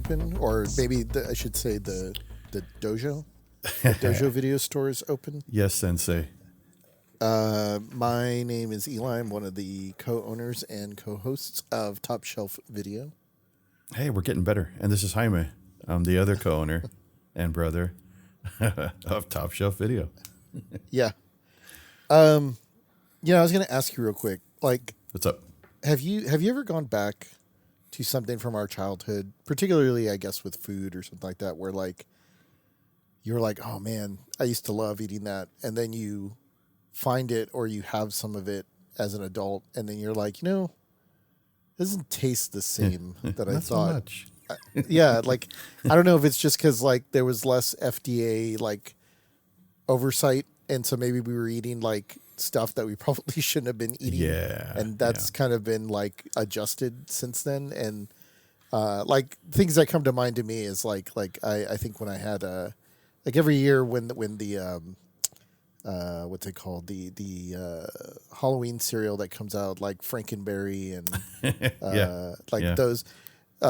open, or maybe I should say the dojo. The dojo video store is open. Yes, Sensei. My name is Eli. I'm one of the co-owners and co-hosts of Top Shelf Video. Hey, we're getting better. And this is Jaime. I'm the other co-owner and brother of Top Shelf Video. Yeah. I was going to ask you real quick. Like, what's up? Have you ever gone back to something from our childhood, particularly, I guess, with food or something like that, where like you're like, oh man, I used to love eating that, and then you find it or you have some of it as an adult, and then you're like, it doesn't taste the same that I Not thought. So much. Yeah, like I don't know if it's just because like there was less FDA like oversight, and so maybe we were eating like stuff that we probably shouldn't have been eating. Yeah, and that's kind of been like adjusted since then. And like things that come to mind to me is like I think when I had like every year when the what's it called, the Halloween cereal that comes out, like Frankenberry and those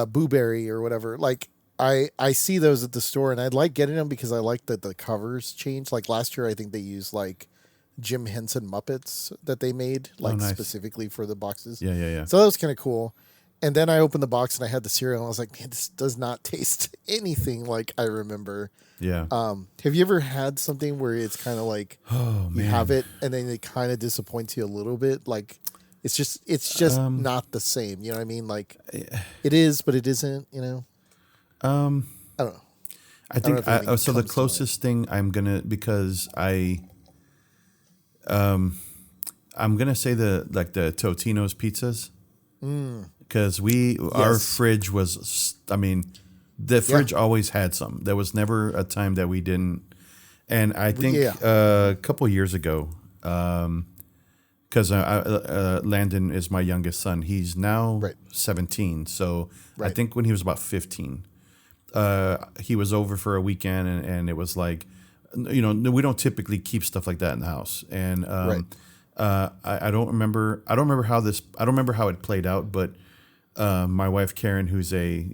Boo Berry or whatever, like I see those at the store and I'd like getting them because I like that the covers change. Like last year I think they used like Jim Henson Muppets that they made like nice. Specifically for the boxes. Yeah. So that was kind of cool. And then I opened the box and I had the cereal and I was like, man, this does not taste anything like I remember. Yeah. Have you ever had something where it's kind of like you have it and then it kind of disappoints you a little bit? Like it's just not the same. You know what I mean? Like it is, but it isn't, I don't know. I think so. The closest thing I'm gonna, because I'm gonna say the Totino's pizzas, because our fridge was, the fridge always had some. There was never a time that we didn't. And I think a couple years ago, because Landon is my youngest son. He's now 17. So I think when he was about 15, he was over for a weekend, and it was like, we don't typically keep stuff like that in the house. And I don't remember how it played out, but my wife Karen, who's a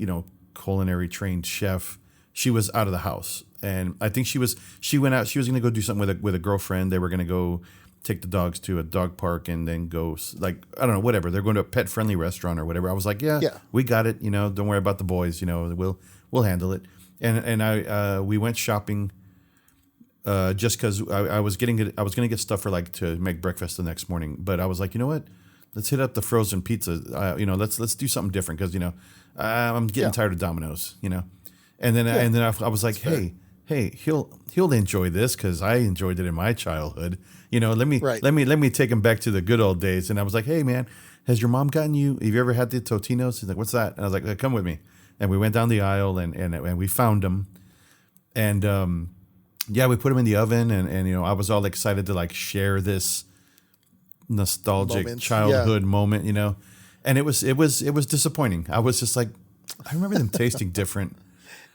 culinary trained chef, she was out of the house, and I think she went out. She was going to go do something with a girlfriend. They were going to go take the dogs to a dog park and then go, like, I don't know, whatever. They're going to a pet friendly restaurant or whatever. I was like, yeah, we got it. Don't worry about the boys. We'll handle it. And we went shopping. Just because I was going to get stuff for like to make breakfast the next morning, but I was like, you know what? Let's hit up the frozen pizza. Let's do something different because I'm getting tired of Domino's. And then I was like, hey, he'll enjoy this because I enjoyed it in my childhood. Let me take him back to the good old days. And I was like, hey man, has your mom gotten you? Have you ever had the Totino's? He's like, what's that? And I was like, come with me. And we went down the aisle and we found them. And we put them in the oven, and I was all excited to like share this nostalgic childhood moment, and it was disappointing. I was just like, I remember them tasting different.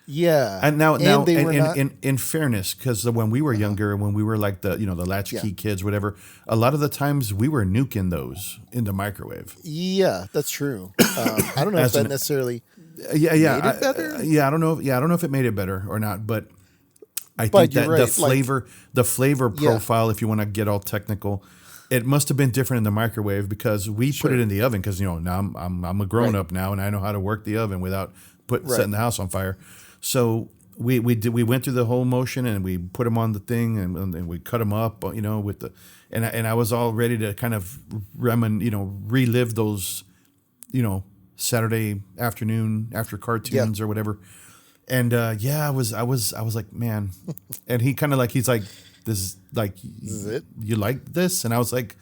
Yeah, and now in fairness, because when we were younger, when we were like the latchkey kids, whatever, a lot of the times we were nuking those in the microwave. Yeah, that's true. I don't know if that necessarily made it better. I don't know. I don't know if it made it better or not, but I think that the flavor profile, if you want to get all technical, it must have been different in the microwave because we put it in the oven because now I'm a grown up now and I know how to work the oven without setting the house on fire. So we went through the whole motion and we put them on the thing and we cut them up, with the and I was all ready to kind of relive those, Saturday afternoon after cartoons or whatever. And I was like, man, and he kind of like, he's like, this is it? You like this? And I was like,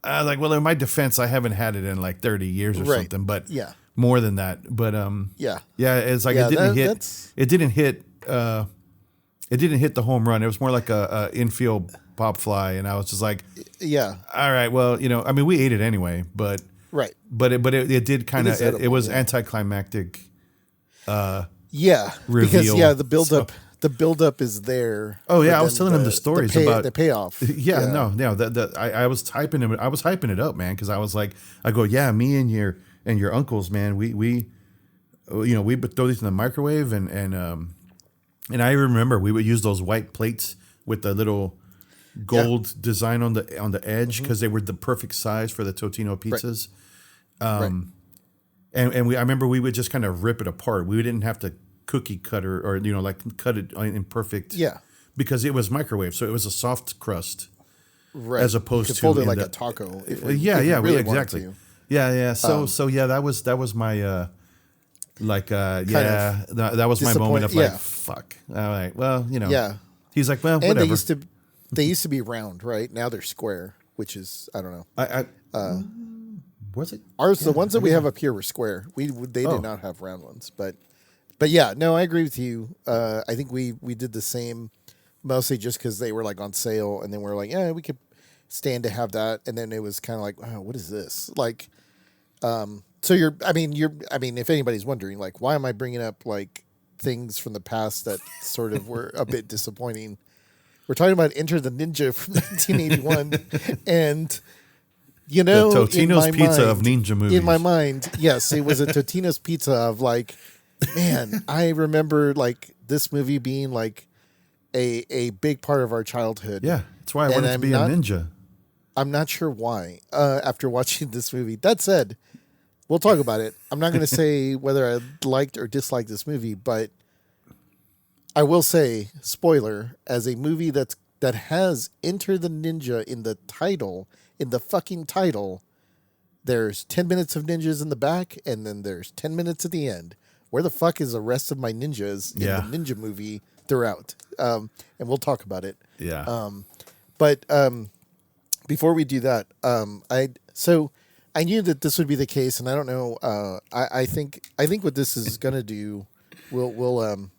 well, in my defense, I haven't had it in like 30 years or something, but more than that. But it's like it didn't hit the home run. It was more like a infield pop fly, and I was just like, all right, well, we ate it anyway, but it did kind of it was anticlimactic. Reveal. Because the buildup is there. Oh yeah, I was telling him the stories about the payoff. I was hyping it up, man, because I was like, me and your uncles, man, we we would throw these in the microwave, and I remember we would use those white plates with the little gold design on the edge because they were the perfect size for the Totino pizzas. Right. And I remember we would just kind of rip it apart. We didn't have to cookie cutter or like cut it in perfect. Yeah. Because it was microwave, so it was a soft crust. Right. As opposed to fold it like a taco. Exactly. Yeah. So that was my that was my moment of like fuck. All right. Well, Yeah. He's like, well, and whatever. They used to be round, right? Now they're square, which is I don't know. Was it? The ones that we have up here were square. They did not have round ones, but yeah, no, I agree with you. I think we did the same, mostly just because they were like on sale, and then we were like, yeah, we could stand to have that, and then it was kind of like, oh, what is this? Like, so if anybody's wondering, like, why am I bringing up like things from the past that sort of were a bit disappointing? We're talking about Enter the Ninja from 1981, and the Totino's Pizza of ninja movies. In my mind, yes, it was a Totino's Pizza of like, man, I remember like this movie being like a big part of our childhood. Yeah, that's why I wanted to be a ninja. I'm not sure why. After watching this movie, that said, we'll talk about it. I'm not going to say whether I liked or disliked this movie, but I will say, spoiler, as a movie that has Enter the Ninja in the title, in the fucking title, there's 10 minutes of ninjas in the back, and then there's 10 minutes at the end. Where the fuck is the rest of my ninjas in the ninja movie throughout? And we'll talk about it. Yeah. But before we do that, I knew that this would be the case, and I don't know. I think what this is gonna do, we'll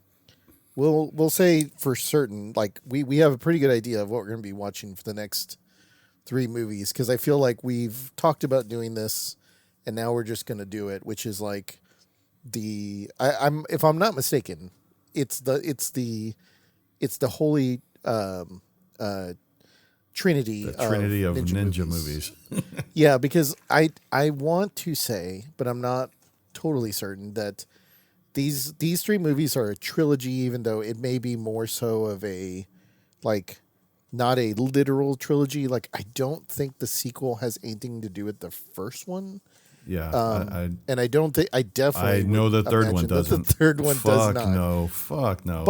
say for certain. Like we have a pretty good idea of what we're gonna be watching for the next 3 movies, because I feel like we've talked about doing this, and now we're just gonna do it, which is like I'm if I'm not mistaken, it's the holy trinity. The trinity of ninja movies. Yeah, because I want to say, but I'm not totally certain, that these 3 movies are a trilogy, even though it may be more so of a like not a literal trilogy. Like I don't think the sequel has anything to do with the first one. Yeah, and I don't think I know the third one doesn't. The third one does not. Fuck no.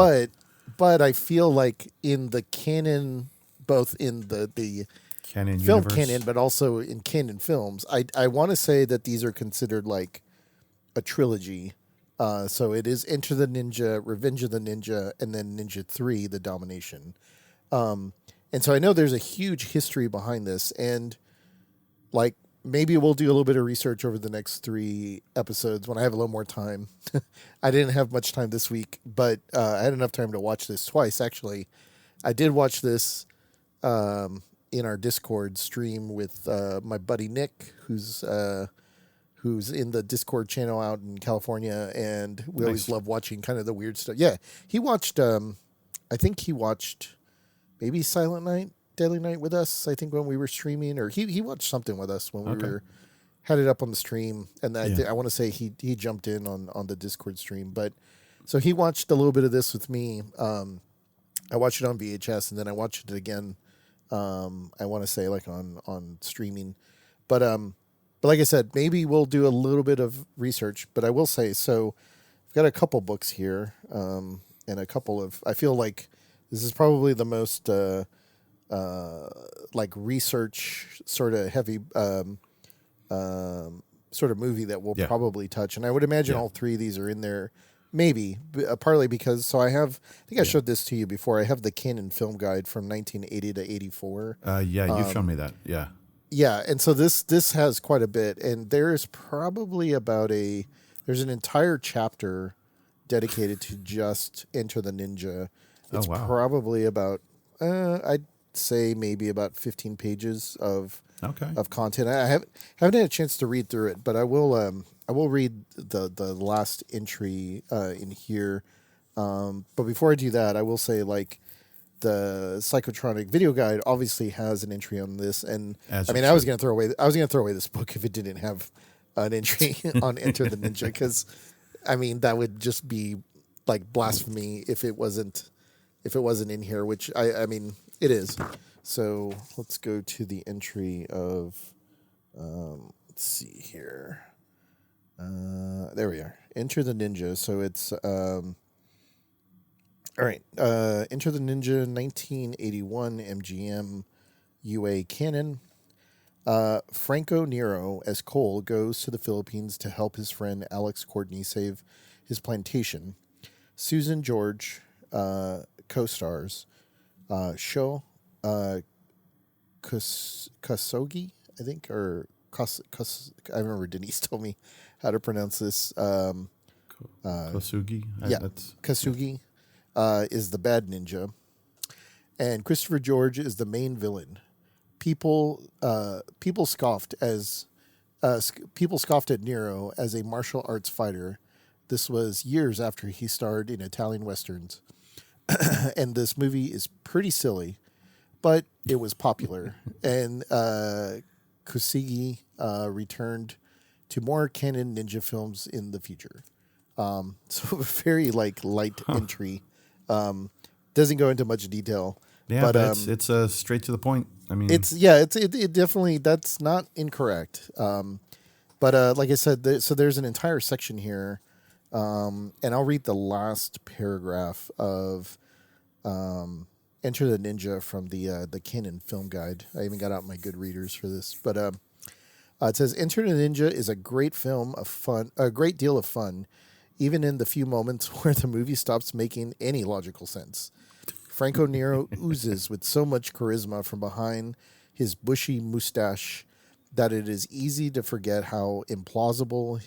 But I feel like in the canon, both in the canon film universe. canon, but also in canon films, I want to say that these are considered like a trilogy. So it is Enter the Ninja, Revenge of the Ninja, and then Ninja 3, The Domination. And so I know there's a huge history behind this, and like maybe we'll do a little bit of research over the next 3 episodes when I have a little more time. I didn't have much time this week, but I had enough time to watch this twice, actually. I did watch this in our Discord stream with my buddy Nick, who's in the Discord channel out in California, and we always love watching kind of the weird stuff. Yeah, he watched, I think he watched maybe Silent Night, Deadly Night with us, I think, when we were streaming, or he watched something with us when we had it up on the stream, and I want to say he jumped in on the Discord stream. But so he watched a little bit of this with me. I watched it on VHS, and then I watched it again. I want to say like on streaming, but like I said, maybe we'll do a little bit of research. But I will say, so I've got a couple books here, and a couple of. I feel like this is probably the most like research sort of heavy sort of movie that we'll probably touch. And I would imagine all 3 of these are in there. Maybe, partly because, I think I showed this to you before. I have the Canon Film Guide from 1980 to 84. You've shown me that. Yeah. Yeah, and so this has quite a bit, and there's probably there's an entire chapter dedicated to just Enter the Ninja. It's probably about, I'd say maybe about 15 pages of content. I haven't had a chance to read through it, but I will read the last entry in here. But before I do that, I will say, like, the Psychotronic Video Guide obviously has an entry on this, and I was going to throw away this book if it didn't have an entry on Enter the Ninja, because I mean, that would just be like blasphemy if it wasn't in here, which I mean it is. So let's go to the entry of let's see here. There we are. Enter the Ninja. So it's all right. Enter the Ninja 1981 MGM UA Canon. Franco Nero as Cole goes to the Philippines to help his friend Alex Courtney save his plantation. Susan George co-stars. Sho Kasogi, I think, or I remember Denise told me how to pronounce this. Kosugi? Kasugi is the bad ninja. And Christopher George is the main villain. People scoffed at Nero as a martial arts fighter. This was years after he starred in Italian westerns. And this movie is pretty silly, but it was popular. And Kusigi returned to more canon ninja films in the future. So a very light entry. Doesn't go into much detail. Yeah, but it's straight to the point. I mean, it definitely, that's not incorrect. But like I said, there's an entire section here. And I'll read the last paragraph of Enter the Ninja from the Canon Film Guide. I even got out my good readers for this. But it says, Enter the Ninja is a great film of fun, a great deal of fun, even in the few moments where the movie stops making any logical sense. Franco Nero oozes with so much charisma from behind his bushy mustache that it is easy to forget how implausible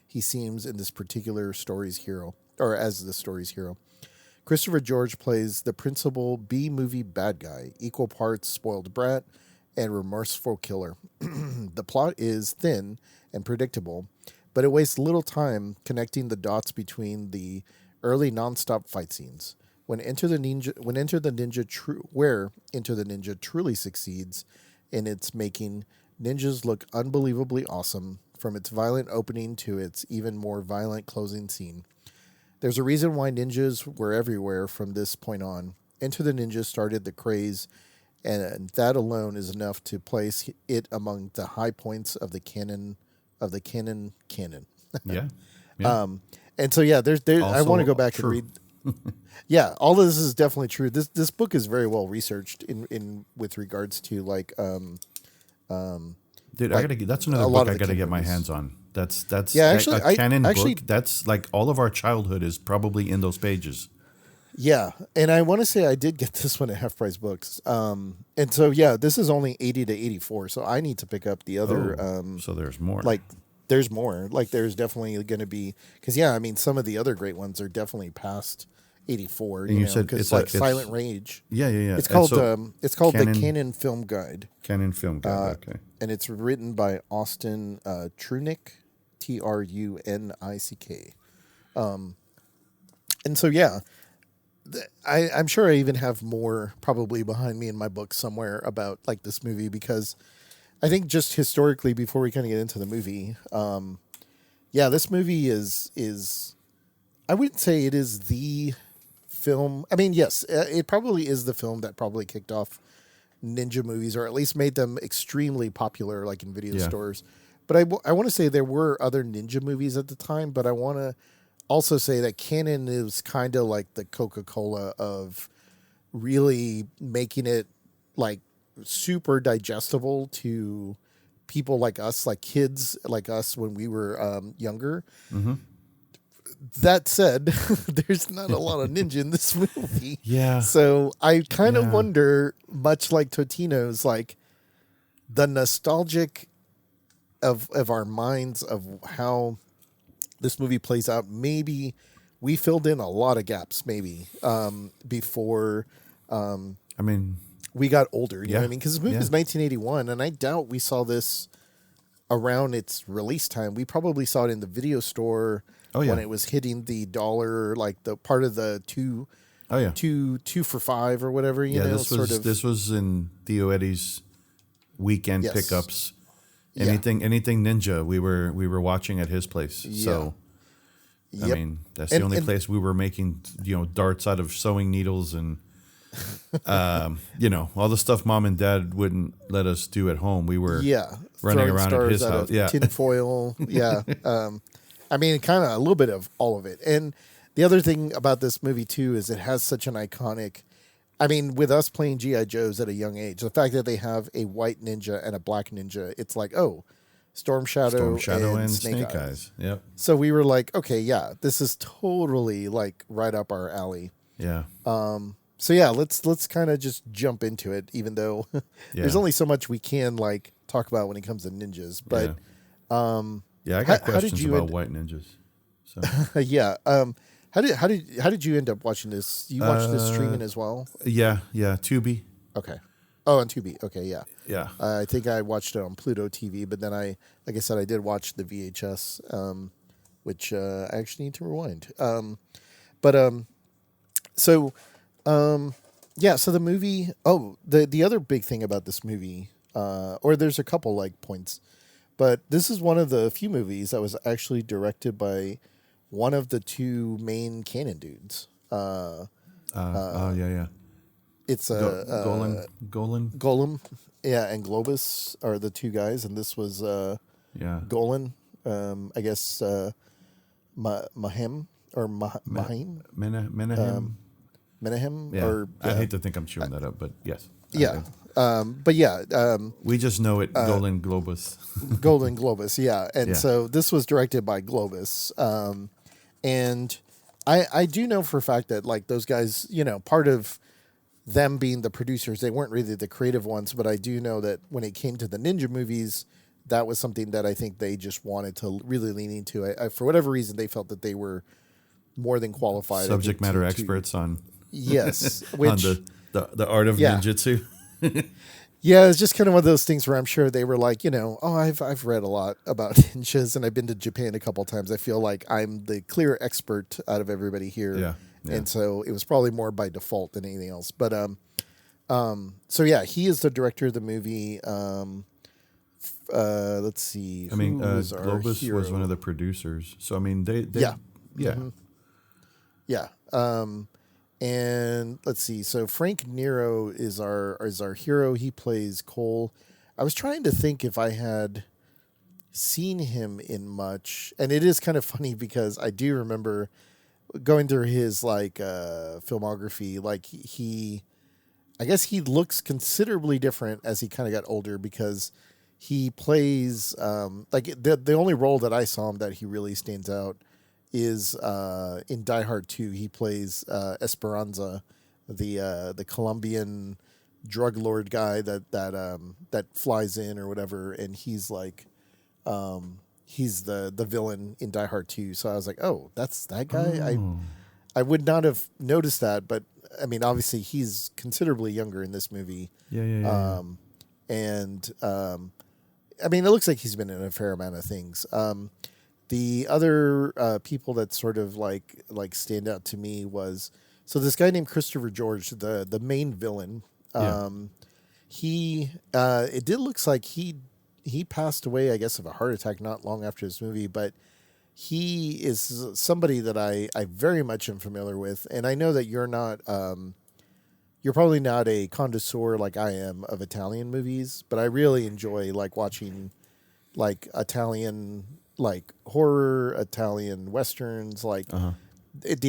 he seems in this particular story's hero, or as the story's hero. Christopher George plays the principal B-movie bad guy, equal parts spoiled brat and remorseful killer. The plot is thin and predictable, but it wastes little time connecting the dots between the early non-stop fight scenes. Where Enter the Ninja truly succeeds in its making, ninjas look unbelievably awesome, from its violent opening to its even more violent closing scene. There's a reason why ninjas were everywhere from this point on. Enter the Ninja started the craze, and that alone is enough to place it among the high points of the canon. Yeah. And so there's I want to go back and read. Yeah, all of this is definitely true. This book is very well researched in with regards to dude, that's another book I got to get my hands on. That's actually, a canon book. That's like all of our childhood is probably in those pages. Yeah, and I want to say I did get this one at Half Price Books. And so this is only 80 to 84, so I need to pick up the other. So there's more. There's more. There's definitely going to be, because I mean, some of the other great ones are definitely past 84. And you said it's like Silent Rage. Yeah. It's called the Canon Film Guide. Canon Film Guide. Okay. And it's written by Austin Trunick, Trunick. And so I'm sure I even have more probably behind me in my book somewhere about this movie, because I think just historically, before we kind of get into the movie, this movie is I wouldn't say it is the film. I mean, yes, it probably is the film that probably kicked off ninja movies, or at least made them extremely popular, in video stores. But I want to say there were other ninja movies at the time, but I want to also say that Canon is kind of like the Coca-Cola of really making it super digestible to people like us, kids like us when we were younger. Mm-hmm. That said, there's not a lot of ninja in this movie. Yeah. So I kind of wonder, much like Totino's, the nostalgic of our minds of how this movie plays out. Maybe we filled in a lot of gaps, before we got older. You know what I mean? Because this movie is 1981, and I doubt we saw this around its release time. We probably saw it in the video store when it was hitting the $1, the part of the two for $5 or whatever. You know, this was in Theo Eddie's weekend pickups. anything ninja, we were watching at his place. Yeah. So, I mean, that's the only place we were making darts out of sewing needles and all the stuff mom and dad wouldn't let us do at home. We were running around at his house. Tin foil. Yeah. I mean, kind of a little bit of all of it. And the other thing about this movie too is it has such an iconic. I mean, with us playing G.I. Joes at a young age, the fact that they have a white ninja and a black ninja, it's like, oh, Storm Shadow and Snake Eyes. Yep. So we were like, okay, yeah, this is totally like right up our alley. Yeah. So yeah, let's kind of just jump into it, even though there's only so much we can like talk about when it comes to ninjas. But I got questions about white ninjas. So. Yeah. How did you end up watching this? You watched this streaming as well? Yeah, Tubi. Okay. Oh, on Tubi. Okay, yeah. Yeah. I think I watched it on Pluto TV, but then like I said, I did watch the VHS, which I actually need to rewind. So the movie. Oh, the other big thing about this movie, or there's a couple like points, but this is one of the few movies that was actually directed by one of the two main canon dudes. Yeah. It's Golem, yeah, and Globus are the two guys, and this was Golan. I guess Mahim or Mahim. Menahem. Yeah. Or I hate to think I'm chewing that up, but yes. Yeah. We just know it Golden Globus. Golden Globus, yeah. And so this was directed by Globus. And I do know for a fact that like those guys, part of them being the producers, they weren't really the creative ones, but I do know that when it came to the ninja movies, that was something that I think they just wanted to really lean into. For whatever reason, they felt that they were more than qualified. Subject matter experts on yes, which, on the art of ninjutsu. Yeah, it's just kind of one of those things where I'm sure they were like, I've read a lot about ninjas and I've been to Japan a couple of times. I feel like I'm the clear expert out of everybody here. Yeah. And so it was probably more by default than anything else. But so yeah, he is the director of the movie. Let's see. I mean, Globus was one of the producers. So I mean, they yeah. Mm-hmm. Yeah. And let's see. So Frank Nero is our hero. He plays Cole. I was trying to think if I had seen him in much, and it is kind of funny because I do remember going through his filmography. Like I guess he looks considerably different as he kind of got older because he plays the only role that I saw him that he really stands out is in Die Hard 2. He plays Esperanza, the Colombian drug lord guy that flies in or whatever, and he's like he's the villain in Die Hard 2. So I was like, oh, that's that guy. Oh. I would not have noticed that, but I mean, obviously he's considerably younger in this movie. Yeah. And I mean, it looks like he's been in a fair amount of things. The other people that sort of like stand out to me was this guy named Christopher George, the main villain. It did looks like he passed away, I guess, of a heart attack not long after this movie, but he is somebody that I very much am familiar with, and I know that you're not you're probably not a connoisseur like I am of Italian movies, but I really enjoy like watching like Italian horror, Italian westerns, the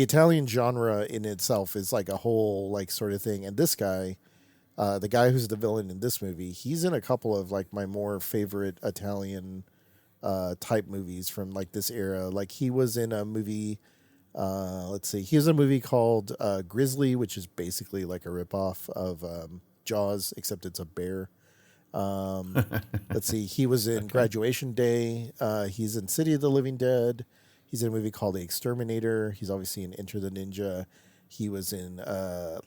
Italian genre in itself is like a whole like sort of thing. And this guy, the guy who's the villain in this movie, he's in a couple of like my more favorite Italian type movies from like this era. Like he was in a movie, he was in a movie called Grizzly, which is basically like a ripoff of Jaws, except it's a bear. He was in Graduation Day. He's in City of the Living Dead. He's in a movie called The Exterminator. He's obviously in Enter the Ninja. He was in I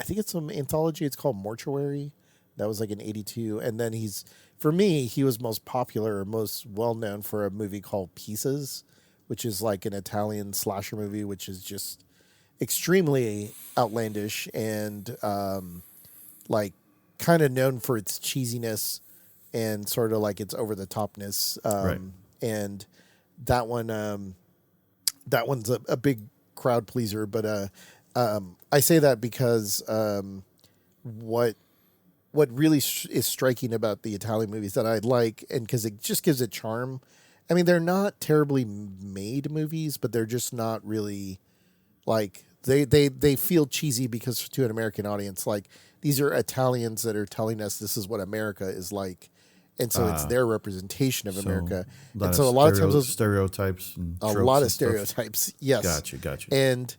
think it's some anthology. It's called Mortuary. That was like in '82. And then he was most popular or most well known for a movie called Pieces, which is like an Italian slasher movie, which is just extremely outlandish and kind of known for its cheesiness, and sort of like its over the topness. Right. And that one, that one's a big crowd pleaser. But I say that because what really is striking about the Italian movies that I like, and because it just gives it charm. I mean, they're not terribly made movies, but they're just not really like they feel cheesy because to an American audience, like these are Italians that are telling us this is what America is like, and so it's their representation of America. And so a lot of times those stereotypes, and a lot of stereotypes, yes. Gotcha. And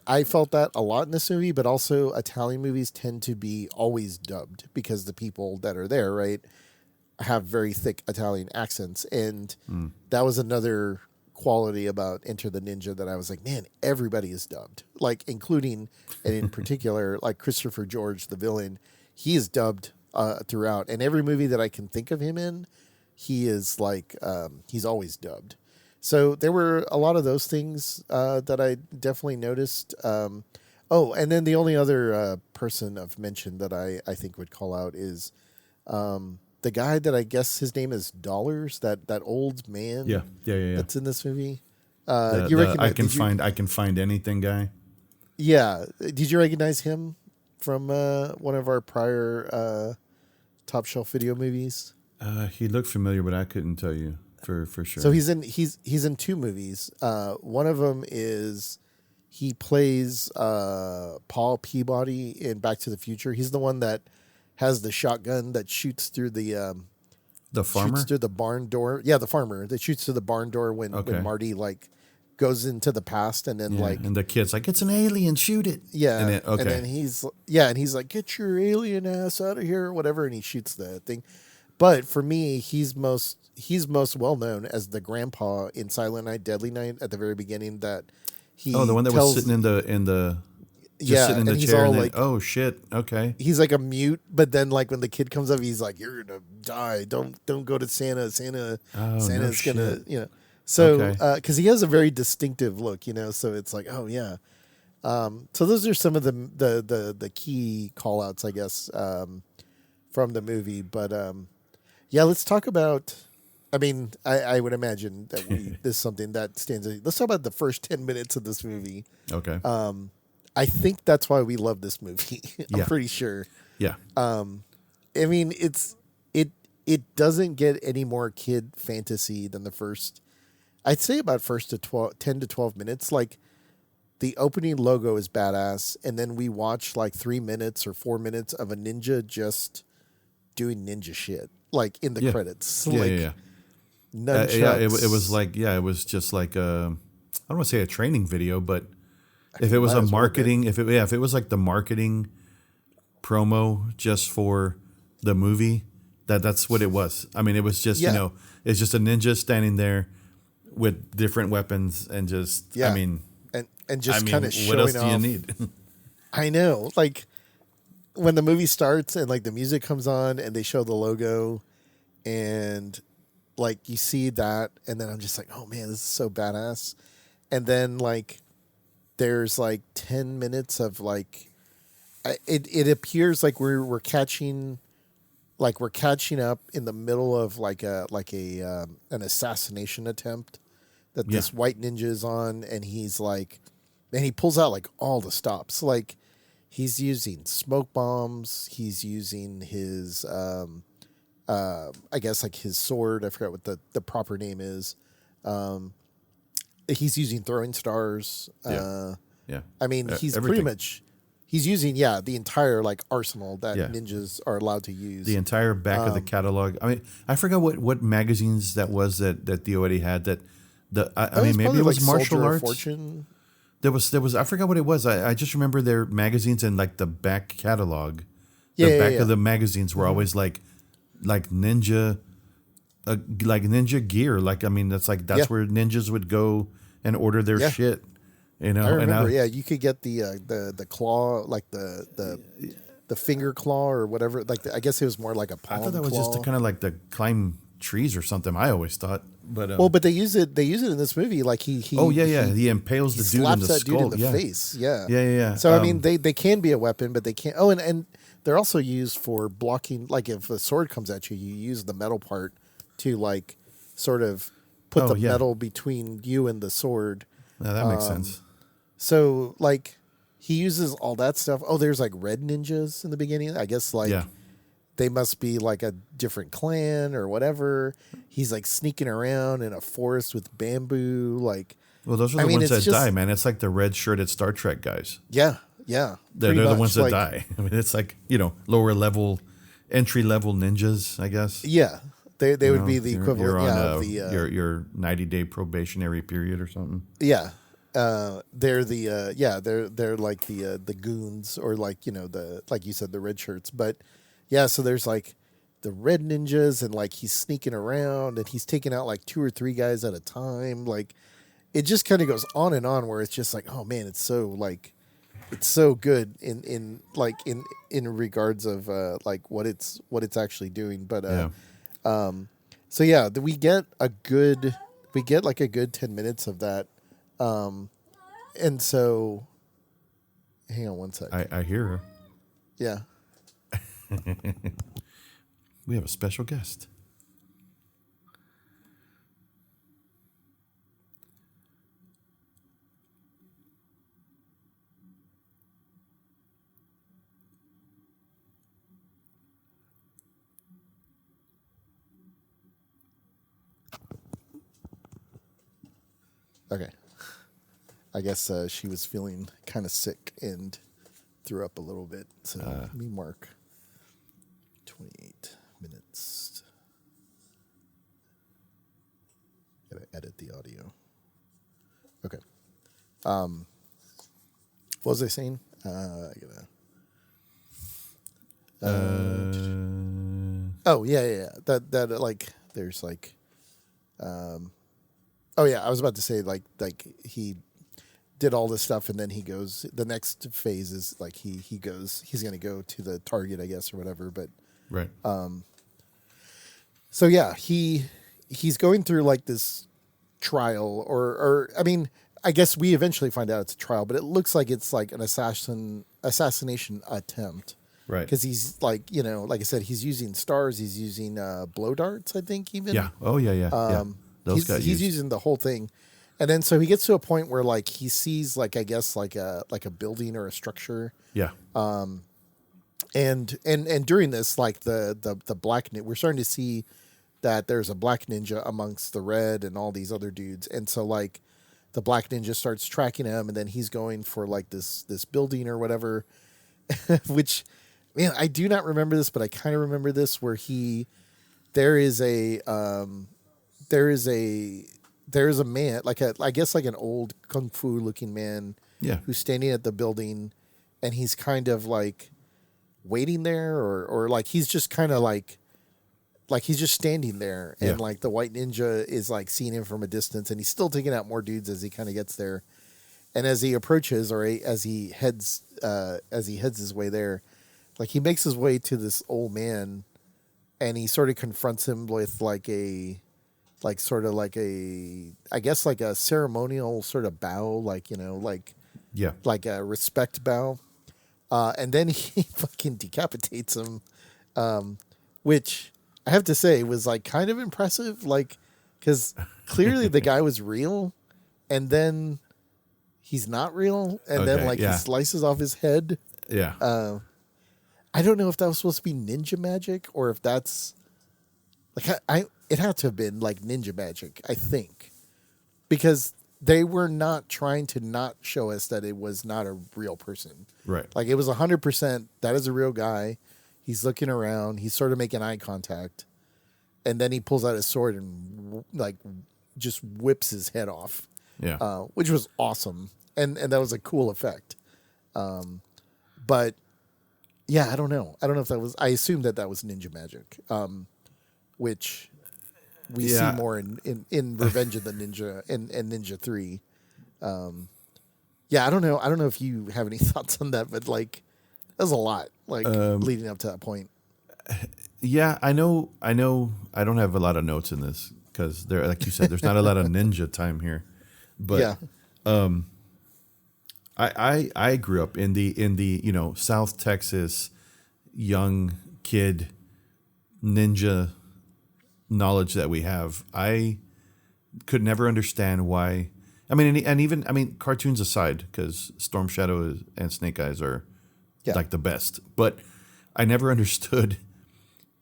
I felt that a lot in this movie, but also Italian movies tend to be always dubbed because the people that are there, right, have very thick Italian accents. And that was another quality about Enter the Ninja that I was like, man, everybody is dubbed, like including, and in particular, like Christopher George, the villain, he is dubbed throughout. And every movie that I can think of him in, he is like, he's always dubbed. So there were a lot of those things that I definitely noticed. And then the only other person of mention that I think would call out is the guy that I guess his name is Dollars, that old man. Yeah. That's in this movie. You recognize? I can find anything guy. Yeah. Did you recognize him from one of our prior Top Shelf Video movies? He looked familiar, but I couldn't tell you. For sure. So he's in two movies. One of them is he plays Paul Peabody in Back to the Future. He's the one that has the shotgun that shoots through the farmer, shoots through the barn door. Yeah, the farmer that shoots through the barn door when Marty like goes into the past, and then and the kid's like, it's an alien, shoot it. Yeah, and then he's like, get your alien ass out of here or whatever, and he shoots the thing. But for me, he's most well known as the grandpa in Silent Night, Deadly Night at the very beginning. That he the one that was sitting in the sitting in the chair, and then, like, oh shit, okay. He's like a mute, but then like when the kid comes up, he's like, you're gonna die. Don't go to Santa. Santa's gonna So because he has a very distinctive look, So it's like, oh yeah. So those are some of the key call outs, I guess, from the movie, but. Yeah, let's talk about. I mean, I would imagine that this is something that stands. Let's talk about the first 10 minutes of this movie. Okay. I think that's why we love this movie. I'm pretty sure. Yeah. I mean, it doesn't get any more kid fantasy than the first. I'd say about first to 10 to 12 minutes. Like the opening logo is badass, and then we watch like 3 minutes or 4 minutes of a ninja just doing ninja shit. Like in the credits, nunchucks. It was like it was just like I don't want to say a training video, but if it was a marketing, if it was like the marketing promo just for the movie, that's what it was. I mean, it was just it's just a ninja standing there with different weapons and just I mean, and just kind of showing off. What else do you need? I know, like. When the movie starts and like the music comes on and they show the logo and like you see that, and then I'm just like, oh man, this is so badass. And then like there's like 10 minutes of like it appears like we're catching up in the middle of like an assassination attempt that this white ninja is on, and he's like, and he pulls out like all the stops, like. He's using smoke bombs. He's using his, I guess, like his sword. I forgot what the proper name is. He's using throwing stars. I mean, he's everything. Pretty much, he's using, the entire like arsenal that ninjas are allowed to use. The entire back of the catalog. I mean, I forgot what magazines that was that Theo Eddie had. I mean, maybe it was like martial arts. Fortune. There was I forgot what it was. I just remember their magazines and like the back catalog. The back of the magazines were always like ninja gear. Like, I mean, that's where ninjas would go and order their shit. I remember. You could get the claw, like the finger claw or whatever. Like I guess it was more like a palm. I thought that was just to kind of like to climb trees or something. I always thought. But but they use it in this movie. Like he he impales the dude in the skull. Dude in the face. Yeah. Yeah. So I mean, they can be a weapon, but they can't. Oh, and they're also used for blocking. Like if a sword comes at you, you use the metal part to like sort of put the metal between you and the sword. Yeah, that makes sense. So like he uses all that stuff. Oh, there's like red ninjas in the beginning. I guess like they must be like a different clan or whatever. He's like sneaking around in a forest with bamboo. Like, well, those are the ones that die, man. It's like the red shirted Star Trek guys. Yeah. They're the ones that die. I mean, it's like, lower level, entry level ninjas, I guess. Yeah. They would be the equivalent of the your 90-day probationary period or something. Yeah. They're they're like the goons, or like, like you said, the red shirts. But yeah, so there's like the red ninjas, and like he's sneaking around and he's taking out like 2 or 3 guys at a time. Like it just kind of goes on and on, where it's just like, oh man, it's so good in regards of like what it's actually doing. But so yeah, we get like a good 10 minutes of that. And so hang on one sec. I hear her. Yeah. We have a special guest. Okay. I guess she was feeling kind of sick and threw up a little bit. So let me mark 28 minutes. Gotta edit the audio. Okay. What was I saying? Oh yeah. That like there's like, oh yeah, I was about to say like he did all this stuff, and then he goes. The next phase is like he's going to go to the target, I guess, or whatever. But right. So yeah, he's going through like this trial, or I mean, I guess we eventually find out it's a trial, but it looks like it's like an assassination attempt. Right. Because he's like, like I said, he's using stars. He's using blow darts, I think, even. Yeah. Oh yeah. He's using the whole thing. And then so he gets to a point where like he sees like, I guess like a building or a structure. Yeah. And during this, like the black, we're starting to see that there's a black ninja amongst the red and all these other dudes. And so like the black ninja starts tracking him, and then he's going for like this building or whatever, which, man, I do not remember this, but I kind of remember this, where there is a man, like I guess like an old kung fu looking man, who's standing at the building, and he's kind of like waiting there, or like he's just kind of like he's just standing there, and like the white ninja is like seeing him from a distance, and he's still taking out more dudes as he kind of gets there, and as he approaches, or as he heads his way there, like he makes his way to this old man, and he sort of confronts him with like a I guess like a ceremonial sort of bow, like like a respect bow, and then he fucking decapitates him, which I have to say was like kind of impressive, like because clearly the guy was real, and then he's not real, and then like he slices off his head. Yeah. I don't know if that was supposed to be ninja magic, or if that's like it had to have been like ninja magic, I think, because they were not trying to not show us that it was not a real person. Right. Like it was 100%. That is a real guy. He's looking around. He's sort of making eye contact, and then he pulls out his sword and like just whips his head off. Yeah. Which was awesome, and that was a cool effect. But yeah, I don't know. I don't know if that was. I assumed that was ninja magic. Which we see more in Revenge of the Ninja and Ninja 3. I don't know. I don't know if you have any thoughts on that, but like that was a lot, like leading up to that point. Yeah, I know. I don't have a lot of notes in this because there, like you said, there's not a lot of ninja time here. But I grew up in the South Texas, young kid ninja knowledge that we have, I could never understand why. I mean, and even, I mean, cartoons aside, because Storm Shadow and Snake Eyes are like the best, but I never understood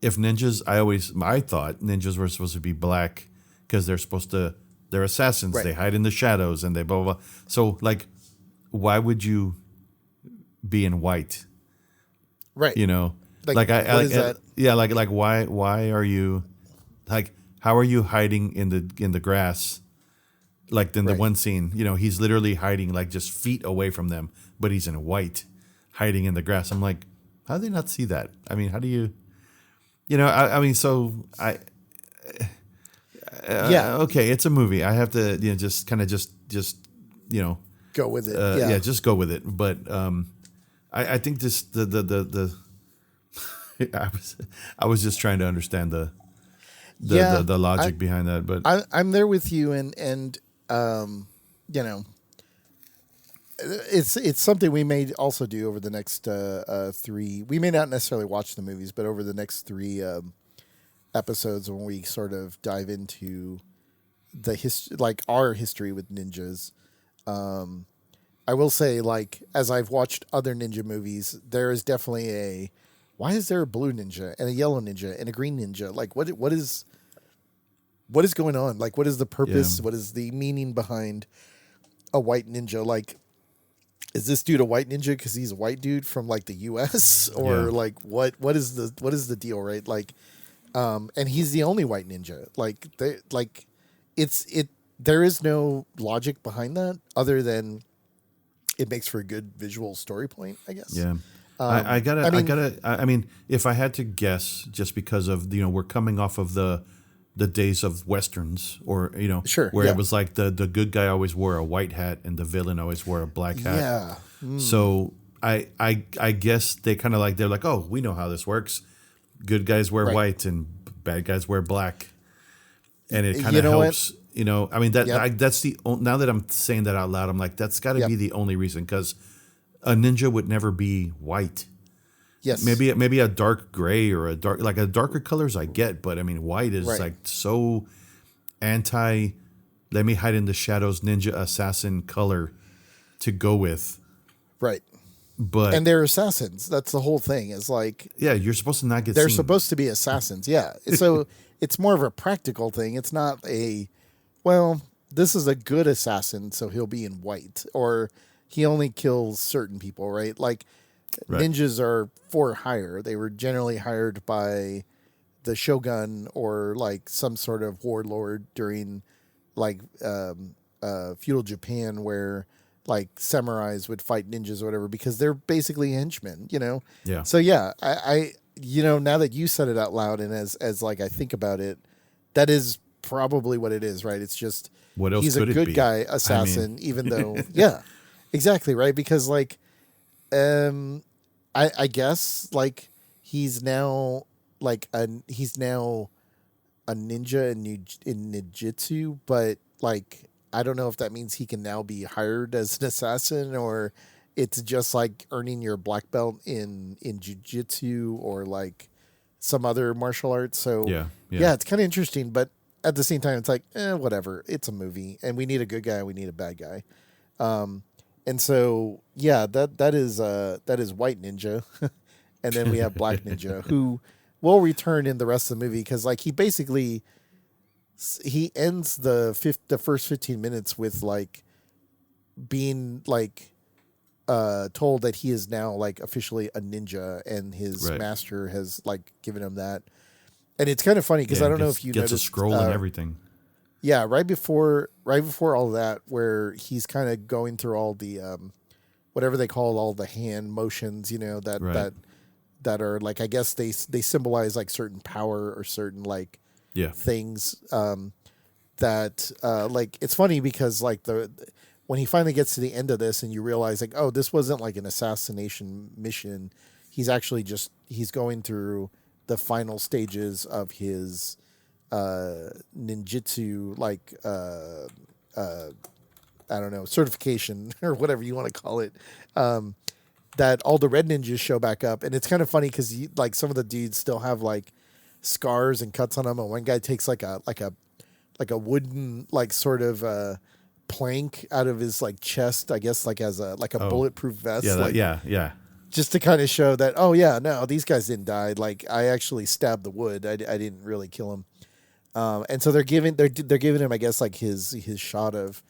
if ninjas. I thought ninjas were supposed to be black because they're assassins. Right. They hide in the shadows and they blah, blah, blah. So, like, why would you be in white? Right. You know, like why are you, like, how are you hiding in the grass? Like in the one scene, you know, he's literally hiding like just feet away from them, but he's in white, hiding in the grass. I'm like, how do they not see that? I mean, how do you, I mean, so I, okay, it's a movie. I have to, just kind of just, go with it. Just go with it. But I think this the I was just trying to understand the logic behind that. But I'm there with you, and it's something we may also do over the next 3. We may not necessarily watch the movies, but over the next 3 episodes, when we sort of dive into the our history with ninjas. I will say, like, as I've watched other ninja movies, there is definitely why is there a blue ninja and a yellow ninja and a green ninja? Like, what is going on? Like, what is the purpose? Yeah. What is the meaning behind a white ninja? Like, is this dude a white ninja because he's a white dude from like the U.S. or like what is the deal? Right? Like, and he's the only white ninja. There is no logic behind that other than it makes for a good visual story point, I guess. Yeah. I mean, if I had to guess, just because of, we're coming off of the days of Westerns, or, where it was like the good guy always wore a white hat and the villain always wore a black hat. Yeah. Mm. So I guess they're like, oh, we know how this works. Good guys wear white and bad guys wear black. And it kind of helps, I mean, that's now that I'm saying that out loud, I'm like, that's got to be the only reason, because a ninja would never be white. Yes. Maybe a dark gray or a darker colors I get, but I mean, white is like so anti, let me hide in the shadows, ninja assassin color to go with. Right. And they're assassins. That's the whole thing. Is like, you're supposed to not get they're seen. supposed to be assassins. Yeah. So it's more of a practical thing. It's not this is a good assassin, so he'll be in white, or he only kills certain people, right? Like, ninjas are for hire. They were generally hired by the shogun or like some sort of warlord during like feudal Japan, where like samurais would fight ninjas or whatever, because they're basically henchmen, Yeah. So I now that you said it out loud, and as like I think about it, that is probably what it is, right? It's just, what else he's could a good it be? guy assassin, even though exactly, right? Because like I guess like he's now a ninja in ninjutsu, but like I don't know if that means he can now be hired as an assassin, or it's just like earning your black belt in jiu-jitsu or like some other martial arts. So it's kind of interesting, but at the same time, it's like, whatever. It's a movie, and we need a good guy, we need a bad guy. And so, that is White Ninja, and then we have Black Ninja, who will return in the rest of the movie, because like he ends the first 15 minutes with like being like told that he is now like officially a ninja, and his master has like given him that. And it's kind of funny because I don't know if you gets noticed, a scroll and everything. Yeah, right before all that, where he's kind of going through all the whatever they call all the hand motions, that are like, I guess they symbolize like certain power or certain like things that like, it's funny because like when he finally gets to the end of this and you realize like, oh, this wasn't like an assassination mission. He's actually he's going through the final stages of his ninjutsu, like I don't know, certification or whatever you want to call it. that all the red ninjas show back up, and it's kind of funny because like some of the dudes still have like scars and cuts on them, and one guy takes like a wooden like sort of plank out of his like chest, I guess, like as a bulletproof vest. Yeah, just to kind of show that, oh yeah, no, these guys didn't die. Like I actually stabbed the wood. I didn't really kill him. And so they're giving him, I guess, like his shot of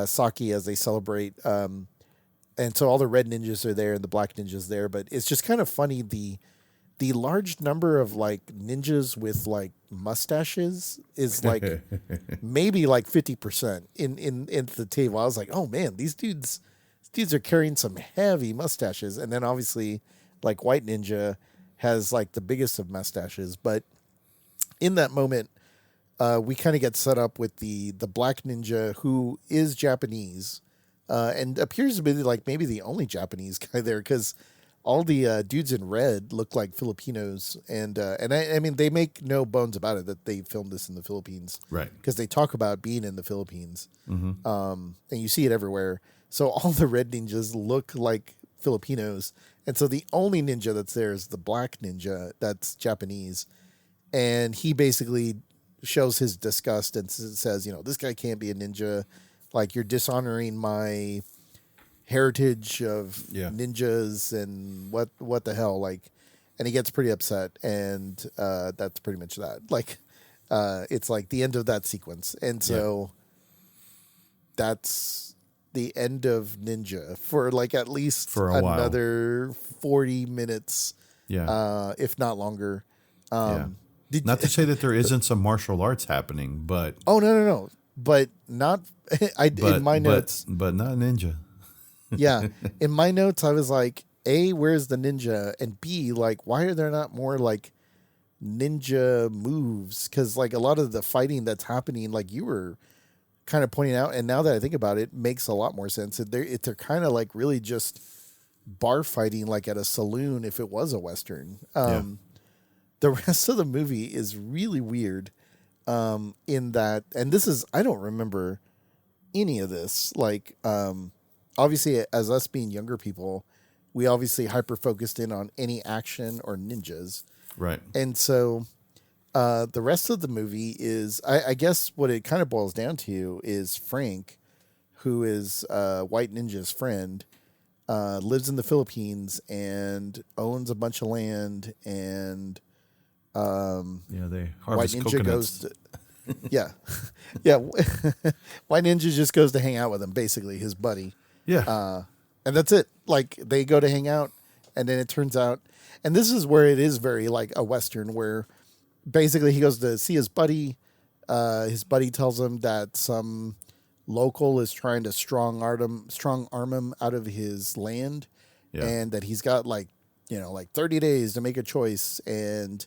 sake as they celebrate. And so all the red ninjas are there and the black ninjas there, but it's just kind of funny the large number of like ninjas with like mustaches is like maybe like 50% in the table. I was like, oh man, these dudes are carrying some heavy mustaches. And then obviously like White Ninja has like the biggest of mustaches. But in that moment, we kind of get set up with the black ninja who is Japanese and appears to be like maybe the only Japanese guy there because all the dudes in red look like Filipinos, and I mean they make no bones about it that they filmed this in the Philippines, right? Because they talk about being in the Philippines, and you see it everywhere. So all the red ninjas look like Filipinos, and so the only ninja that's there is the black ninja that's Japanese, and he basically shows his disgust and says, you know, this guy can't be a ninja, like you're dishonoring my heritage of ninjas and what the hell, like, and he gets pretty upset, and that's pretty much that. Like it's like the end of that sequence, and so that's the end of Ninja for like at least for another 40 minutes, if not longer. Not to say that there isn't some martial arts happening, but no, but not in my notes, but not ninja. Yeah. In my notes, I was like, A, where's the ninja? And B, like, why are there not more like ninja moves? Because like a lot of the fighting that's happening, like you were kind of pointing out, and now that I think about it, makes a lot more sense. They're kind of like really just bar fighting like at a saloon if it was a Western. The rest of the movie is really weird in that, and this is, I don't remember any of this. Like, obviously, as us being younger people, we obviously hyper-focused in on any action or ninjas. Right. And so the rest of the movie is, I guess what it kind of boils down to is Frank, who is White Ninja's friend, lives in the Philippines and owns a bunch of land, and they harvest White Ninja coconuts. White Ninja just goes to hang out with him, basically his buddy. Yeah. And that's it. Like they go to hang out, and then it turns out, and this is where it is very like a Western, where basically he goes to see his buddy. His buddy tells him that some local is trying to strong arm him out of his land, and that he's got like 30 days to make a choice, and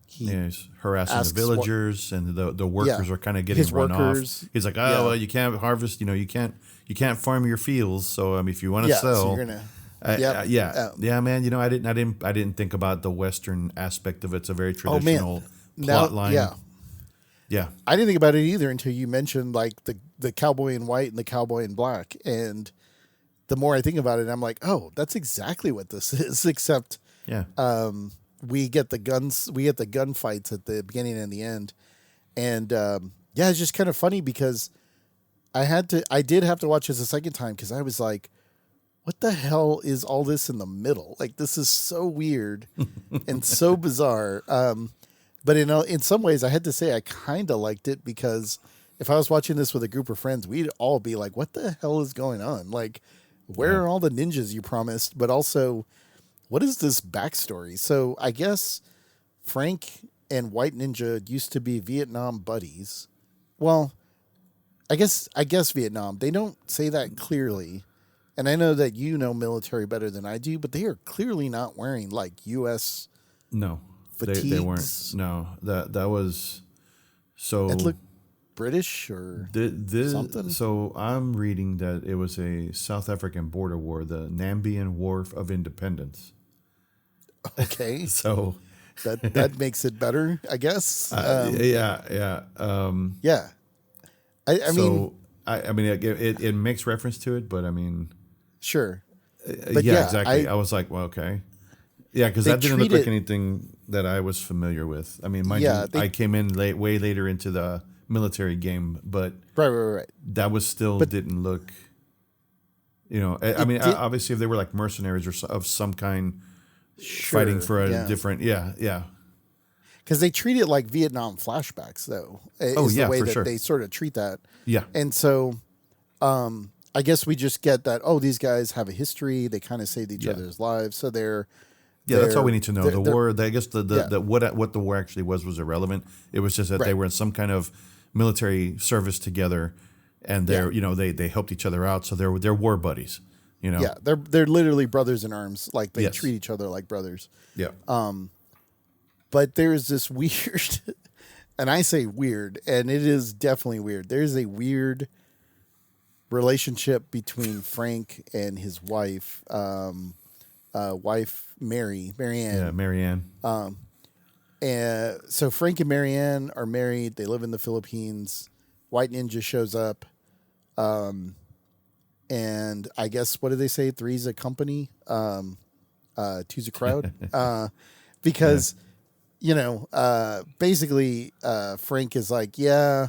he's harassing the villagers, and the workers are kind of getting run off. He's like, well, you can't harvest, you can't farm your fields. So if you want to sell, so you're gonna, man. I didn't think about the Western aspect of it. It's a very traditional plot line. Yeah. I didn't think about it either until you mentioned like the cowboy in white and the cowboy in black, and the more I think about it, I'm like, oh, that's exactly what this is. Except, we get the guns, we get the gunfights at the beginning and the end, and it's just kind of funny because I did have to watch this a second time because I was like, what the hell is all this in the middle? Like this is so weird and so bizarre. But in some ways, I had to say I kind of liked it because if I was watching this with a group of friends, we'd all be like, what the hell is going on? Like, where are all the ninjas you promised? But also, what is this backstory? So I guess Frank and White Ninja used to be Vietnam buddies. Well, I guess Vietnam. They don't say that clearly. And I know that you know military better than I do, but they are clearly not wearing like U.S. No, fatigues. They weren't. No, that was so. It looked British or something. So I'm reading that it was a South African border war, the Namibian War of Independence. Okay, so that makes it better, I guess. Yeah. I mean, it makes reference to it, but I mean, sure. But yeah, exactly. I was like, well, okay. Yeah, because that didn't look like anything that I was familiar with. I mean, mind you, I came in way later into the military game, but right. That was still didn't look. You know, I mean, obviously, if they were like mercenaries or of some kind, fighting for a different, because they treat it like Vietnam flashbacks, though. Is the way that they sort of treat that. Yeah, and so, I guess we just get that. Oh, these guys have a history. They kind of saved each other's lives, so they're. Yeah, that's all we need to know. The war, I guess what the war actually was irrelevant. It was just that they were in some kind of military service together, and they helped each other out. So they're war buddies. You know, they're literally brothers in arms. Like they treat each other like brothers. Yeah. But there's this weird, and I say weird, and it is definitely weird. There's a weird relationship between Frank and his wife. Marianne. Yeah, Marianne. And so Frank and Marianne are married. They live in the Philippines. White Ninja shows up. And I guess, what do they say? Three's a company. Two's a crowd. Because, basically, Frank is like, yeah,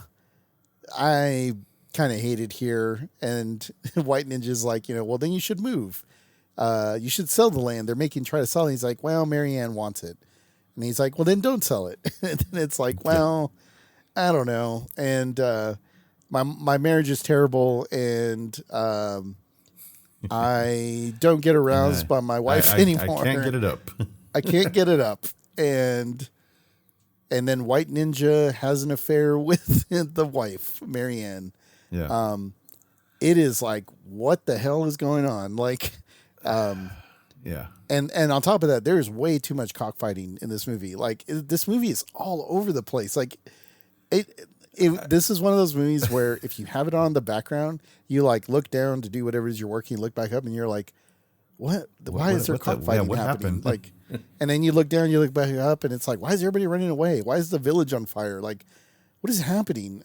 I kind of hate it here. And White Ninja's like, well, then you should move. You should sell the land. They're try to sell it. He's like, well, Marianne wants it. And he's like, well, then don't sell it. And it's like, well, I don't know. And my marriage is terrible, and I don't get aroused by my wife anymore. I can't get it up. I can't get it up. And then White Ninja has an affair with the wife, Marianne. Yeah. It is like, what the hell is going on? Like, yeah. And on top of that, there is way too much cockfighting in this movie. Like, this movie is all over the place. Like, this is one of those movies where if you have it on the background, you like look down to do whatever it is you're working, look back up, and you're like, what? Why is there cockfighting happening? Like, and then you look down, you look back up, and it's like, why is everybody running away? Why is the village on fire? Like, what is happening?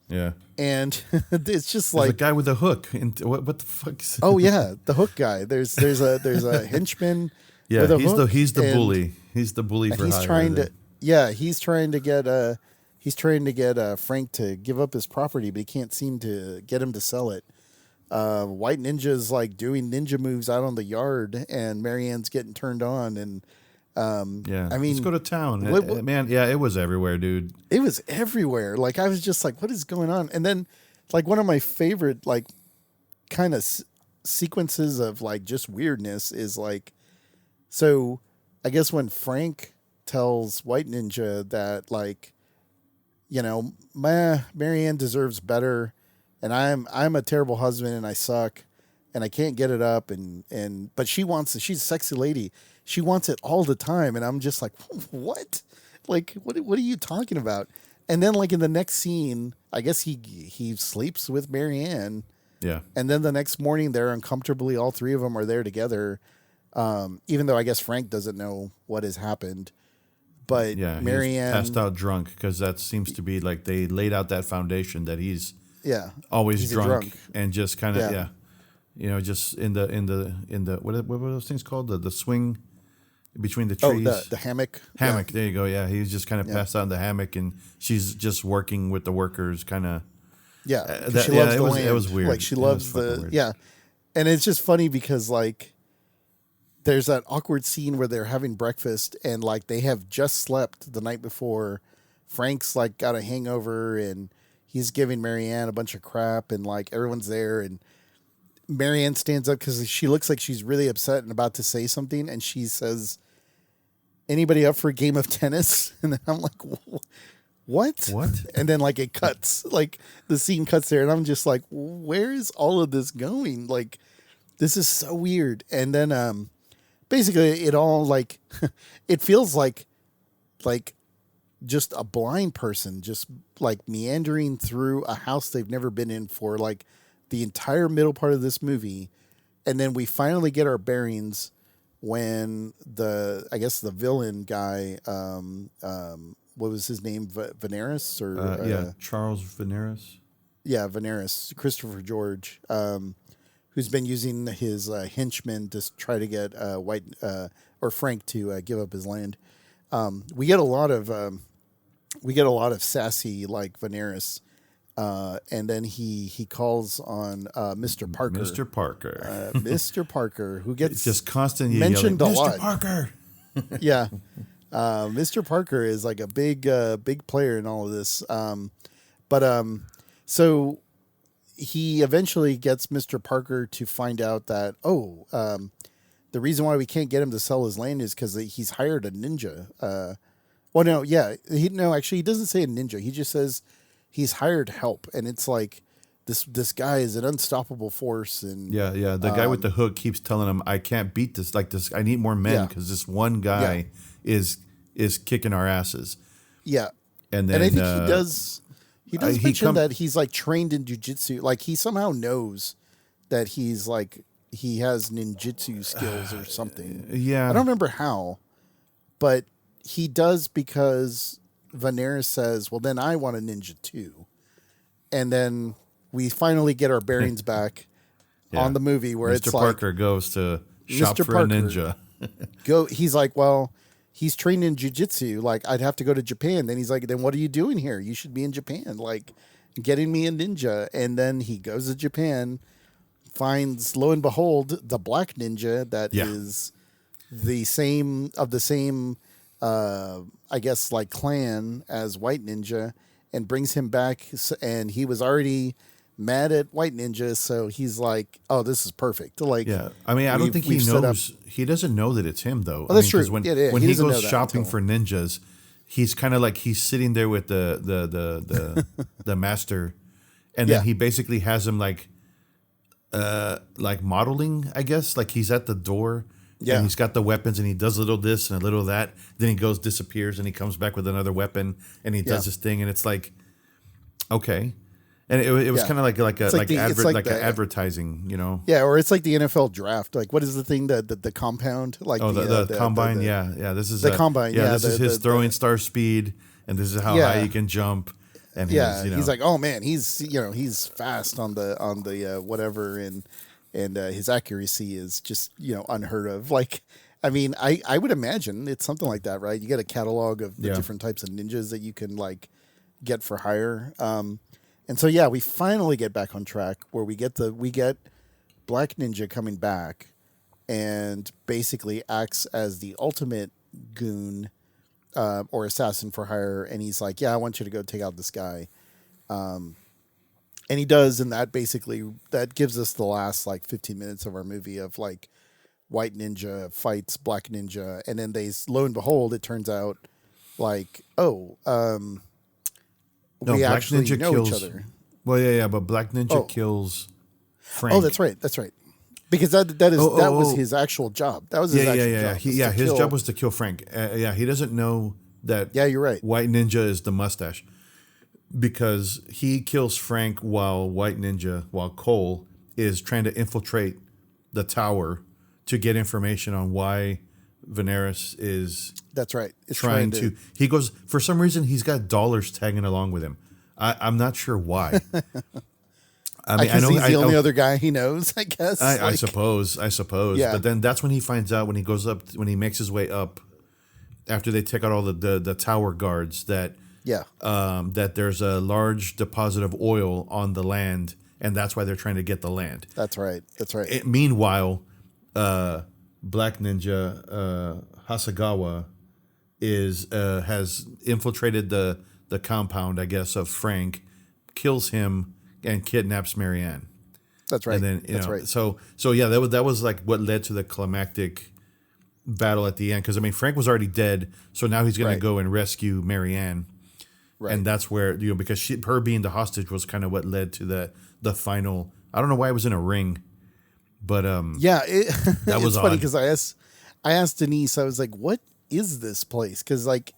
Yeah. And it's just like the guy with the hook. And what the fuck? Oh yeah, the hook guy. There's a henchman. Yeah, with a he's hook, the bully. He's the bully for he's hire. He's trying to get Frank to give up his property, but he can't seem to get him to sell it. White Ninja's like doing ninja moves out on the yard, and Marianne's getting turned on, and I mean, let's go to town, man. Yeah, it was everywhere, dude. It was everywhere. Like, I was just like, what is going on? And then, like, one of my favorite like kind of sequences of like just weirdness is like, so I guess when Frank tells White Ninja that, like, Marianne deserves better, and I'm a terrible husband, and I suck, and I can't get it up, but she's a sexy lady. She wants it all the time, and I'm just like, what? Like, what are you talking about? And then, like, in the next scene, I guess he sleeps with Marianne. Yeah. And then the next morning, they're uncomfortably, all three of them are there together, even though I guess Frank doesn't know what has happened. But yeah, Marianne passed out drunk, because that seems to be like they laid out that foundation that he's always drunk and just kind of just in the what were those things called, the swing between the trees. Oh, the hammock. Hammock. Yeah. There you go. Yeah, he's just kind of passed out in the hammock, and she's just working with the workers, kind of. Yeah, she loves the land. It was weird. Like, she loves and it's just funny because, like, there's that awkward scene where they're having breakfast, and like they have just slept the night before. Frank's like got a hangover, and he's giving Marianne a bunch of crap, and like everyone's there, and Marianne stands up because she looks like she's really upset and about to say something, and she says, "Anybody up for a game of tennis?" And then I'm like, what? And then like it cuts, like the scene cuts there, and I'm just like, where is all of this going? Like, this is so weird. And then basically it all like it feels like just a blind person just like meandering through a house they've never been in for like the entire middle part of this movie. And then we finally get our bearings when I guess the villain guy, what was his name? Veneris Charles Veneris. Yeah, Veneris, Christopher George, who's been using his henchmen to try to get or Frank to give up his land. We get a lot of sassy like Veneris, and then he calls on Mr. Parker. Mr. Parker, who gets just constantly mentioned yelling, a lot. Mr. Parker. Yeah, Mr. Parker is like a big player in all of this. So he eventually gets Mr. Parker to find out that the reason why we can't get him to sell his land is because he's hired a ninja. Actually, he doesn't say a ninja. He just says he's hired help, and it's like this guy is an unstoppable force. And the guy with the hook keeps telling him, "I can't beat this. Like this, I need more men because this one guy is kicking our asses." Yeah, and then I think he does. He does mention that he's like trained in jujitsu. Like he somehow knows that he's like he has ninjutsu skills or something. Yeah, I don't remember how, but he does because Veneris says, "Well, then I want a ninja too," and then we finally get our bearings back on the movie where Mr. it's Parker goes to shop for a ninja. He's like, well, he's trained in jiu-jitsu. Like, I'd have to go to Japan. Then he's like, then what are you doing here? You should be in Japan, like getting me a ninja. And then he goes to Japan, finds, lo and behold, the black ninja that is the same, I guess, like clan as White Ninja, and brings him back. And he was already mad at White Ninja, so he's like, "Oh, this is perfect." Like, I mean, I don't think he knows. He doesn't know that it's him, though. Well, that's true. When he he goes shopping for ninjas, he's kind of like he's sitting there with the master, and then he basically has him like modeling, I guess. Like he's at the door. Yeah, and he's got the weapons, and he does a little this and a little that. Then he goes, disappears, and he comes back with another weapon, and he does this thing, and it's like, okay. And it was kind of like advertising, you know? Yeah, or it's like the NFL draft. Like, what is the thing that the compound? Like the combine. This is the combine. Yeah, this is his throwing star speed, and this is how high he can jump. And he's like, oh man, he's fast on the whatever, and his accuracy is just unheard of. Like, I mean, I would imagine it's something like that, right? You get a catalog of the different types of ninjas that you can like get for hire. And so we finally get back on track where we get Black Ninja coming back and basically acts as the ultimate goon or assassin for hire, and he's like, "Yeah, I want you to go take out this guy," and he does, and that gives us the last like 15 minutes of our movie of like White Ninja fights Black Ninja, and then lo and behold, it turns out like we Black actually Ninja know kills each other. Well, but Black Ninja kills Frank. Oh, that's right. Because that was his actual job. That was his actual job. His job was to kill Frank. He doesn't know that. Yeah, you're right. White Ninja is the mustache, because he kills Frank while Cole is trying to infiltrate the tower to get information on why Veneris is. That's right. Trying to. He goes, for some reason, he's got dollars tagging along with him. I'm not sure why. I mean, I know he's the only other guy he knows, I guess. I suppose. Yeah. But then that's when he finds out, when he makes his way up, after they take out all the tower guards, that that there's a large deposit of oil on the land, and that's why they're trying to get the land. That's right. Meanwhile, Black Ninja Hasagawa has infiltrated the compound, I guess, of Frank, kills him, and kidnaps Marianne. That's right. And then that's right. So that was like what led to the climactic battle at the end, because I mean Frank was already dead, so now he's going to go and rescue Marianne. Right. And that's where because her being the hostage was kind of what led to the final. I don't know why it was in a ring, but that was funny because I asked Denise, I was like, "What is this place?" Because like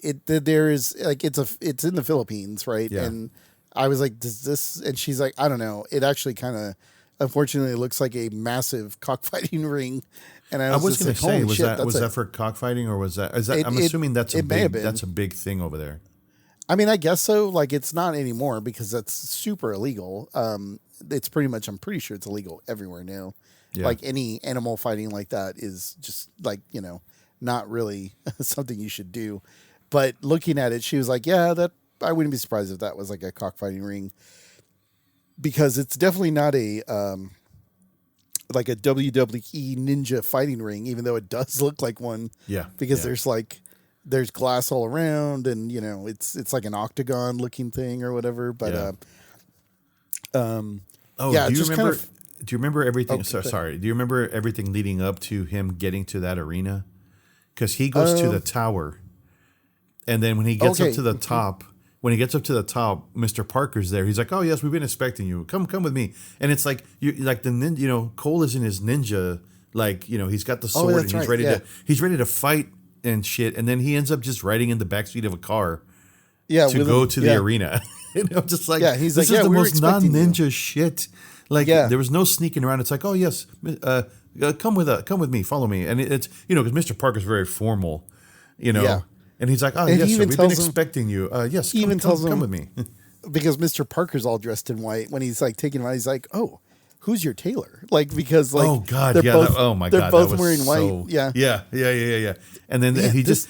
there is like it's in the Philippines, right? Yeah. And I was like, "Does this?" And she's like, "I don't know. It actually kind of, unfortunately, looks like a massive cockfighting ring." And I was going to say, was that for cockfighting, or was that? I'm assuming that's a big thing over there. I mean, I guess so. Like, it's not anymore because that's super illegal. It's pretty much, I'm pretty sure it's illegal everywhere now. Yeah. Like, any animal fighting like that is just, like, not really something you should do. But looking at it, she was like, yeah, I wouldn't be surprised if that was like a cockfighting ring. Because it's definitely not a like a WWE ninja fighting ring, even though it does look like one. Yeah. Because there's glass all around, and it's like an octagon looking thing or whatever. But do you remember everything? Sorry. Do you remember everything leading up to him getting to that arena? Because he goes to the tower, and then when he gets up to the top. When he gets up to the top, Mr. Parker's there. He's like, "Oh yes, we've been expecting you. Come with me." And it's like Cole is in his ninja, he's got the sword and he's ready to fight and shit. And then he ends up just riding in the backseat of a car, to go to the arena. And I'm just like, he's this like, is the most non-ninja shit. There was no sneaking around. It's like, oh yes, come with me, follow me. And it's because Mr. Parker's very formal, And he's like, oh, yes, sir, we've been expecting you. Yes, come with me. Because Mr. Parker's all dressed in white. When he's like taking him out, he's like, oh, who's your tailor? Like, because like, oh God, they're both, oh my they're God, both wearing white. Yeah. And then just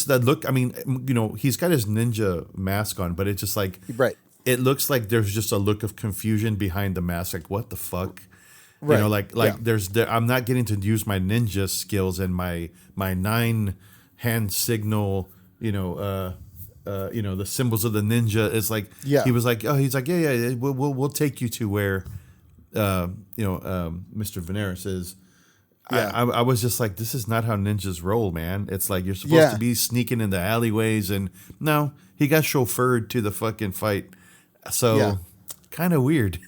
that look. I mean, he's got his ninja mask on, but it's just like, right. It looks like there's just a look of confusion behind the mask. Like, what the fuck? Right. I'm not getting to use my ninja skills and my 9 hand signal, the symbols of the ninja. It's like he was like, oh, he's like, yeah, we'll take you to where, Mr. Veneris is. Yeah. I was just like, this is not how ninjas roll, man. It's like you're supposed to be sneaking in the alleyways, and no, he got chauffeured to the fucking fight. So kind of weird.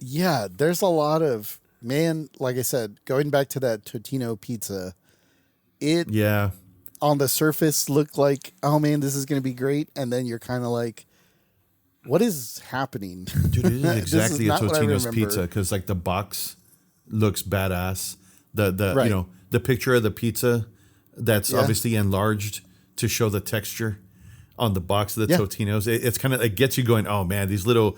Yeah, there's a lot of like I said, going back to that Totino pizza, on the surface look like, oh man, this is going to be great. And then you're kind of like, what is happening? Dude, it is exactly a Totino's pizza. Cause like the box looks badass. The picture of the pizza that's obviously enlarged to show the texture on the box of the Totino's. It's kind of, it gets you going, oh man, these little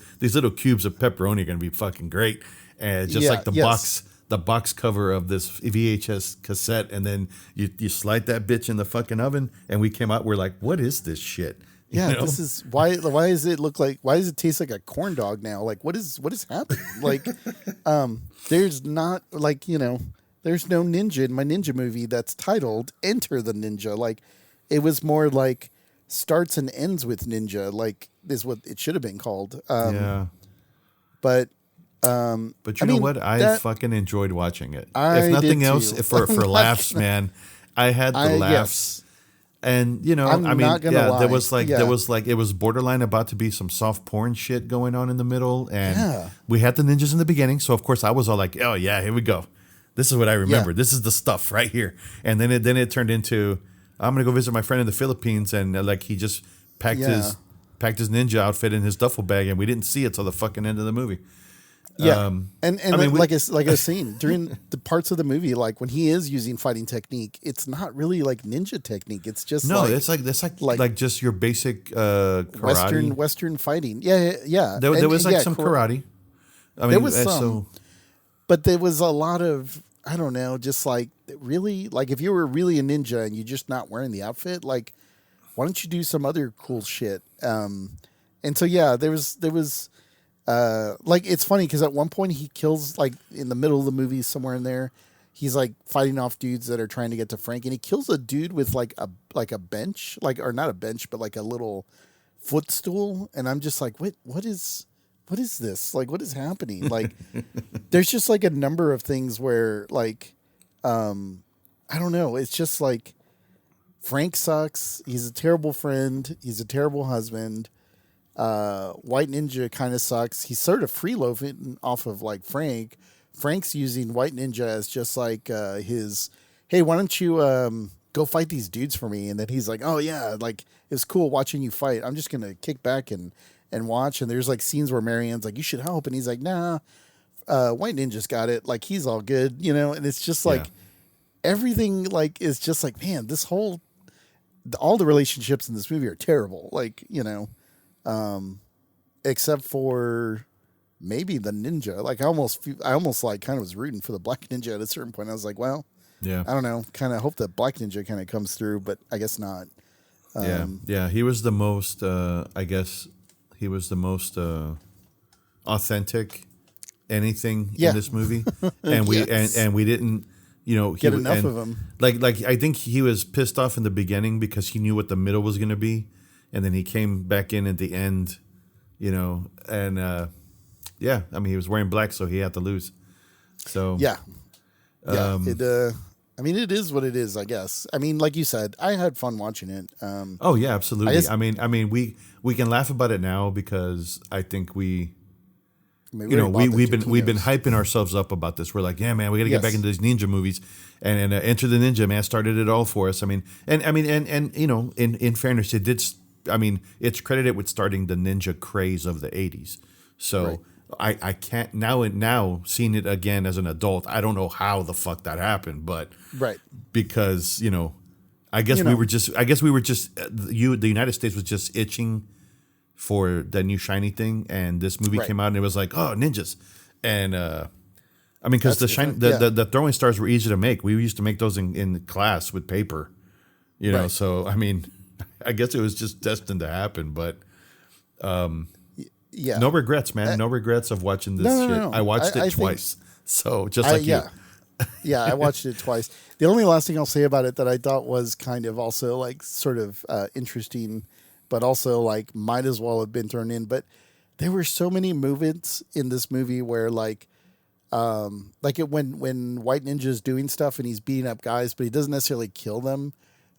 cubes of pepperoni are going to be fucking great. And just like the box cover of this VHS cassette, and then you slide that bitch in the fucking oven, and we came out, we're like, what is this shit? This is why does it taste like a corn dog now? Like, what is happening? Like, there's not there's no ninja in my ninja movie that's titled Enter the Ninja. Like, it was more like starts and ends with ninja, like is what it should have been called. But you know what? I fucking enjoyed watching it. If nothing else, for laughs, man. I had the laughs. Yes. And there was it was borderline about to be some soft porn shit going on in the middle, and we had the ninjas in the beginning, so of course I was all like, oh yeah, here we go. This is what I remember. This is the stuff right here. And then it turned into, I'm gonna go visit my friend in the Philippines, and he just packed his ninja outfit in his duffel bag, and we didn't see it till the fucking end of the movie. Yeah, like I was saying, during the parts of the movie, like when he is using fighting technique, it's not really like ninja technique. It's just it's like just your basic karate. Western fighting. Yeah. There was some karate. I mean, there was some, but there was a lot of, I don't know, just like really, like if you were really a ninja and you're just not wearing the outfit, like why don't you do some other cool shit? And so there was. It's funny because at one point he kills, like in the middle of the movie somewhere in there, he's like fighting off dudes that are trying to get to Frank, and he kills a dude with like a bench, or not a bench, but like a little footstool, and I'm just like, what is this? Like, what is happening? Like, there's just like a number of things where like, I don't know. It's just like Frank sucks. He's a terrible friend. He's a terrible husband. White Ninja kind of sucks. He's sort of freeloafing off of like Frank. Frank's using White Ninja as just like his, hey, why don't you go fight these dudes for me? And then he's like, oh yeah, like it's cool watching you fight. I'm just gonna kick back and watch. And there's like scenes where Marianne's like, you should help, and he's like, nah, White Ninja's got it. Like he's all good, And it's just like everything like is just like, man, all the relationships in this movie are terrible. Like except for maybe the ninja. Like I almost like kind of was rooting for the black ninja at a certain point. I was like, well, Yeah. I don't know. Kind of hope that black ninja kind of comes through, but I guess not. Yeah. He was the most. I guess he was the most authentic anything in this movie, and we and we didn't. Get enough of him. Like I think he was pissed off in the beginning because he knew what the middle was going to be, and then he came back in at the end, and I mean he was wearing black, so he had to lose. So yeah. It is what it is, I guess. I mean, like you said, I had fun watching it. Oh yeah, absolutely. I mean, we can laugh about it now because I think we've been hyping ourselves up about this. We're like, yeah, man, we got to get back into these ninja movies, and Enter the Ninja, man, started it all for us. I mean, and in fairness, it did. I mean, it's credited with starting the ninja craze of the '80s. So. Right. I can't now seeing it again as an adult. I don't know how the fuck that happened, but because I guess we were just the United States was just itching for the new shiny thing, and this movie came out and it was like, oh, ninjas, and I mean because the throwing stars were easy to make. We used to make those in class with paper, know. So I mean, I guess it was just destined to happen, but. Yeah. No regrets, man. No regrets of watching this shit. No. I watched it twice. So just like you. Yeah, I watched it twice. The only last thing I'll say about it that I thought was kind of also like sort of interesting, but also like might as well have been thrown in. But there were so many moments in this movie where when White Ninja's doing stuff and he's beating up guys, but he doesn't necessarily kill them.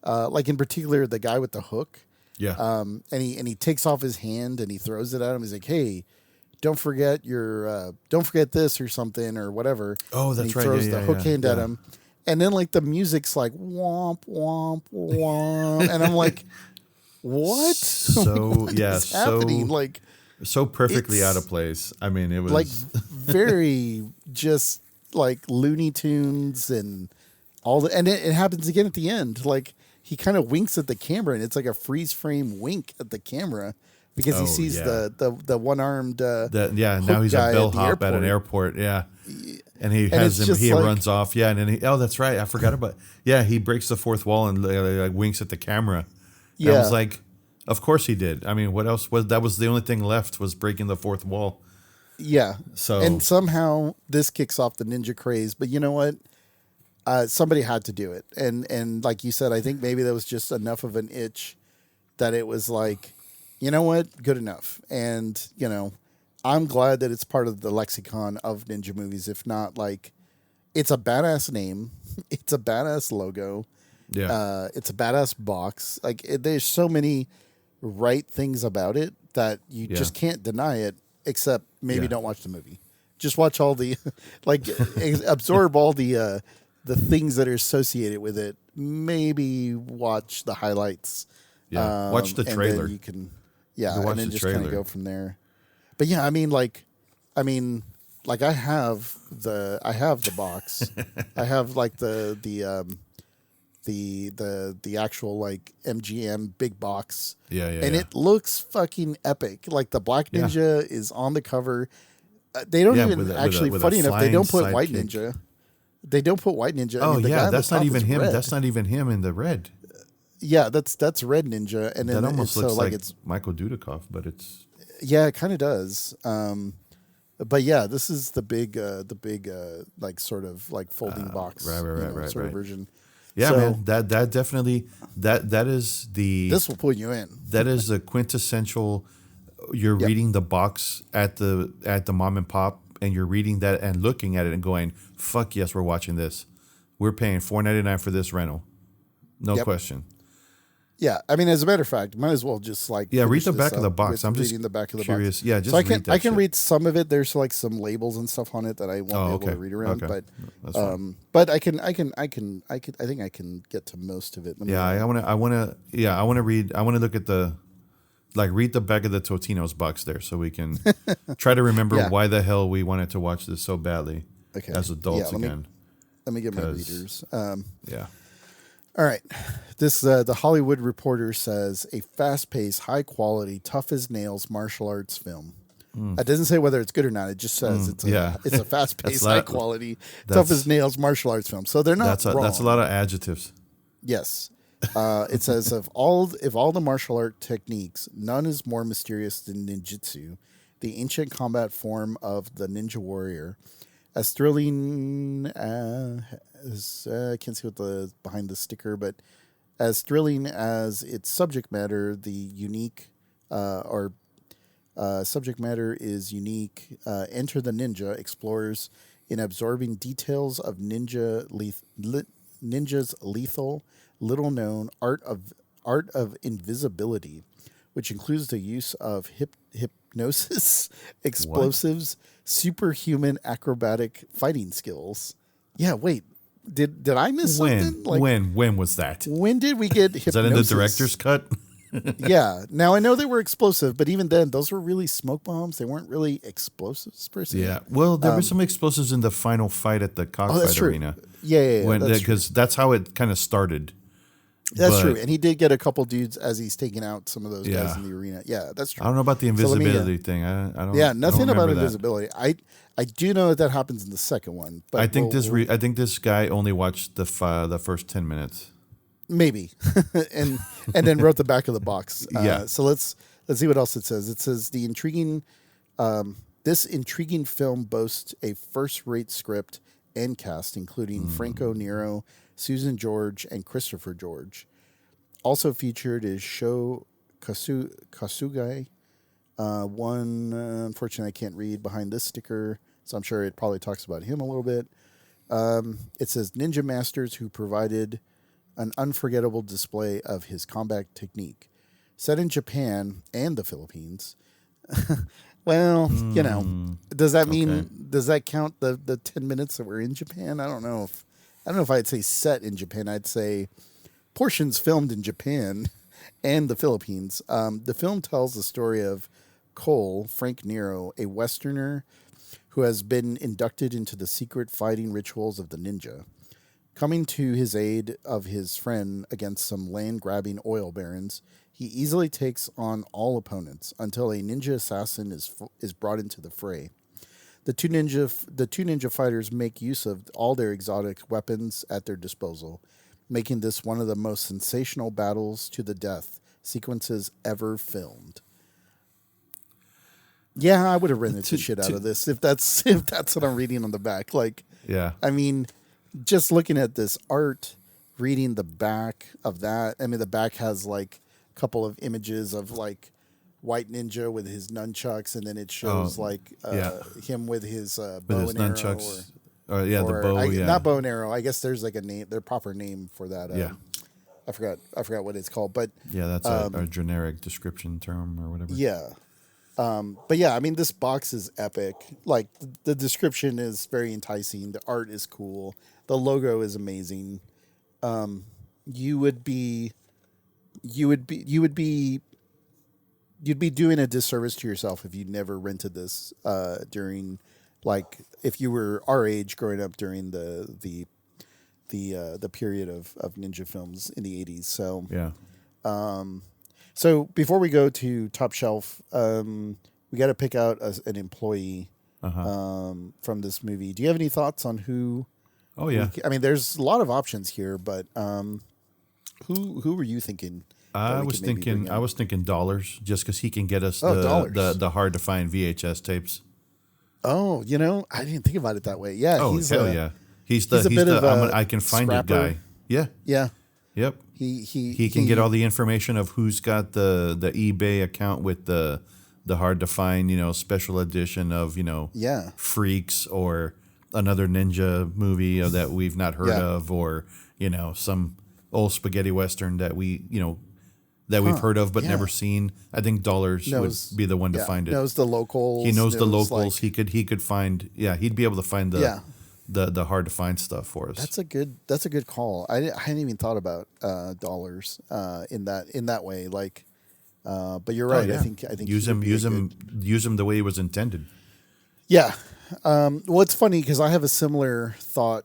Like in particular, the guy with the hook. Yeah. And he takes off his hand and he throws it at him. He's like, "Hey, don't forget this or something or whatever." Oh, that's right. He throws the hook hand at him, and then like the music's like womp womp womp, and I'm like, "What?" So what's happening? Like so perfectly out of place. I mean, it was like very just like Looney Tunes and all the, and it happens again at the end, like. He kind of winks at the camera, and it's like a freeze frame wink at the camera because he sees the one armed. Now he's a bellhop at an airport. Yeah, and he runs off. Yeah, and then that's right. I forgot about. Yeah, he breaks the fourth wall and like winks at the camera. Yeah, I was like, of course he did. I mean, what else was that? Was the only thing left was breaking the fourth wall. Yeah. So and somehow this kicks off the ninja craze, but you know what? Somebody had to do it, and like you said, I think maybe there was just enough of an itch that it was like, you know what, good enough. And I'm glad that it's part of the lexicon of ninja movies. If not, like, it's a badass name, it's a badass logo, it's a badass box. Like, there's so many right things about it that you just can't deny it. Except maybe don't watch the movie. Just watch all the absorb all the things that are associated with it. Maybe watch the highlights. Yeah, watch the trailer. You can, and then just kind of go from there. But yeah, I mean, like I have the box. I have like the actual like MGM big box. And it looks fucking epic. Like the Black Ninja is on the cover. They don't even funny enough. They don't put White Ninja. They don't put White Ninja. Oh, that's not even him. Red. That's not even him in the red. Yeah, that's Red Ninja, and then that almost looks like it's Michael Dudikoff, but it's it kind of does. But yeah, this is the big like sort of like folding box, right, sort of version. Yeah, so, man, that definitely that is the. This will pull you in. That is the quintessential. You're reading the box at the mom and pop. And you're reading that and looking at it and going, "Fuck yes, we're watching this. We're paying $4.99 for this rental, no question." Yeah, I mean, as a matter of fact, might as well just like read the back of the box. I'm just reading the back of the curious. box. Yeah, just so I can read some of it. There's like some labels and stuff on it that I won't be able to read around, but I think I can get to most of it. I want to read. I want to look at the. Like, read the back of the Totino's box there so we can try to remember why the hell we wanted to watch this so badly as adults again. Let me get my readers. All right. This the Hollywood Reporter says a fast-paced, high-quality, tough as nails martial arts film. It doesn't say whether it's good or not. It just says it's a fast-paced, high-quality, tough as nails martial arts film. So they're not wrong. That's a lot of adjectives. Yes. It says of all the martial art techniques, none is more mysterious than ninjutsu, the ancient combat form of the ninja warrior. As thrilling as I can't see what the behind the sticker, but as thrilling as its subject matter, the unique subject matter is unique. Enter the Ninja explores in absorbing details of ninja's lethal, little known art of invisibility, which includes the use of hypnosis, explosives, superhuman acrobatic fighting skills. Yeah, wait. Did I miss something? When was that? When did we get hypnosis? Is that in the director's cut? Yeah. Now I know they were explosive, but even then, those were really smoke bombs. They weren't really explosives per se. Yeah. Well, there were some explosives in the final fight at the cockfight arena. Yeah. Because that's how it kind of started. That's true. And he did get a couple dudes as he's taking out some of those guys in the arena. Yeah, that's true. I don't know about the invisibility thing. I don't. Yeah, nothing about invisibility. I do know that happens in the second one. But I think this guy only watched the first 10 minutes. Maybe, and then wrote the back of the box. Yeah. So let's see what else it says. It says this intriguing film boasts a first-rate script and cast, including Franco Nero, Susan George, and Christopher George. Also featured is Sho Kasugai. One, unfortunately, I can't read behind this sticker, so I'm sure it probably talks about him a little bit. It says ninja masters who provided an unforgettable display of his combat technique. Set in Japan and the Philippines. Well, does that mean, does that count the 10 minutes that were in Japan? I don't know if I'd say set in Japan. I'd say portions filmed in Japan and the Philippines. The film tells the story of Cole, Frank Nero, a Westerner who has been inducted into the secret fighting rituals of the ninja. Coming to his aid of his friend against some land-grabbing oil barons, he easily takes on all opponents until a ninja assassin is brought into the fray. The two ninja fighters make use of all their exotic weapons at their disposal, making this one of the most sensational battles to the death sequences ever filmed. Yeah, I would have rented the shit out of this if that's what I'm reading on the back. Like, yeah, I mean, just looking at this art, reading the back of that. I mean, the back has like a couple of images of like white ninja with his nunchucks, and then it shows him with his bow and nunchucks. Arrow, the bow. Not bow and arrow. I guess there's like a name, their proper name for that. I forgot what it's called, but yeah, that's a generic description term or whatever. Yeah. But yeah, I mean, this box is epic. Like the description is very enticing. The art is cool. The logo is amazing. You'd be doing a disservice to yourself if you never rented this during, like, if you were our age growing up during the period of ninja films in the 80s. So yeah. So before we go to Top Shelf, we got to pick out an employee from this movie. Do you have any thoughts on who? Oh yeah. I mean, there's a lot of options here, but who were you thinking? I was thinking dollars, just because he can get us the hard to find VHS tapes. Oh, I didn't think about it that way. Yeah. Oh, hell yeah. He's the I can find scrapper. It guy. Yeah. Yeah. Yep. He can get all the information of who's got the eBay account with the hard to find, special edition of, Freaks or another ninja movie that we've not heard of, or, some old spaghetti western that we've heard of but never seen. I think dollars would be the one to find it. Knows the locals. He knows the locals. Like, he could find. Yeah, he'd be able to find the hard to find stuff for us. That's a good call. I hadn't even thought about dollars in that way. Like, but you're right. I think use him the way he was intended. Yeah. Well, it's funny because I have a similar thought.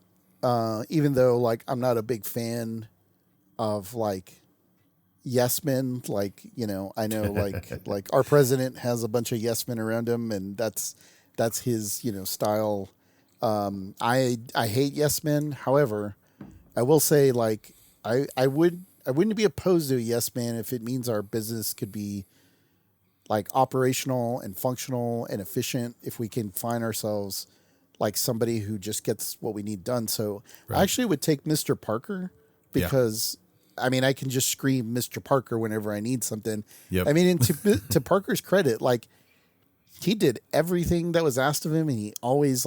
Even though like I'm not a big fan of like yes men. Like, you know, I know like our president has a bunch of yes men around him, and that's his, you know, style. I hate yes men. However, I will say like I wouldn't be opposed to a yes man if it means our business could be like operational and functional and efficient, if we can find ourselves like somebody who just gets what we need done. So I actually would take Mr. Parker because I mean, I can just scream Mr. Parker whenever I need something. Yep. I mean, and to Parker's credit, like he did everything that was asked of him, and he always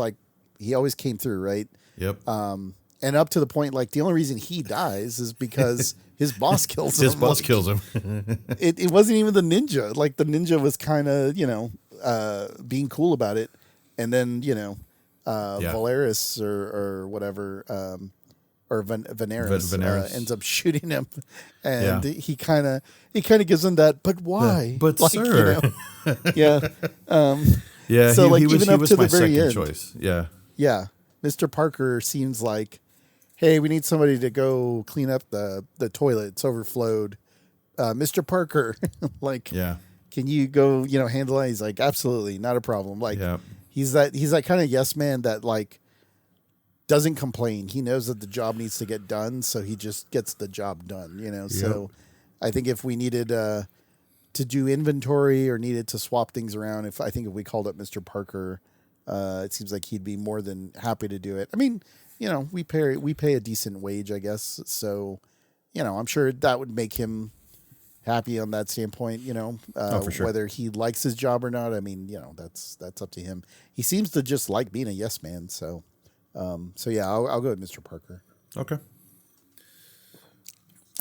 came through, right? Yep. And up to the point, like the only reason he dies is because his boss kills him. His boss like, kills him. it wasn't even the ninja. Like the ninja was kind of, you know, being cool about it. And then, you know, Valeris or whatever, or Veneris ends up shooting him. And he kind of gives him that, but why? But like, sir. You know, yeah. So like he was, even up to my the very second end, choice. Yeah. Yeah. Mr. Parker seems like, hey, we need somebody to go clean up the toilet. It's overflowed. Mr. Parker, like, can you go, you know, handle it? He's like, absolutely, not a problem. Like, he's that kind of yes man that like doesn't complain. He knows that the job needs to get done, so he just gets the job done, you know? So I think if we needed to do inventory or needed to swap things around, if we called up Mr. Parker, it seems like he'd be more than happy to do it. I mean, you know, we pay a decent wage, I guess. So, you know, I'm sure that would make him happy on that standpoint, you know, for sure. Whether he likes his job or not. I mean, you know, that's up to him. He seems to just like being a yes man. So, yeah, I'll go with Mr. Parker. Okay.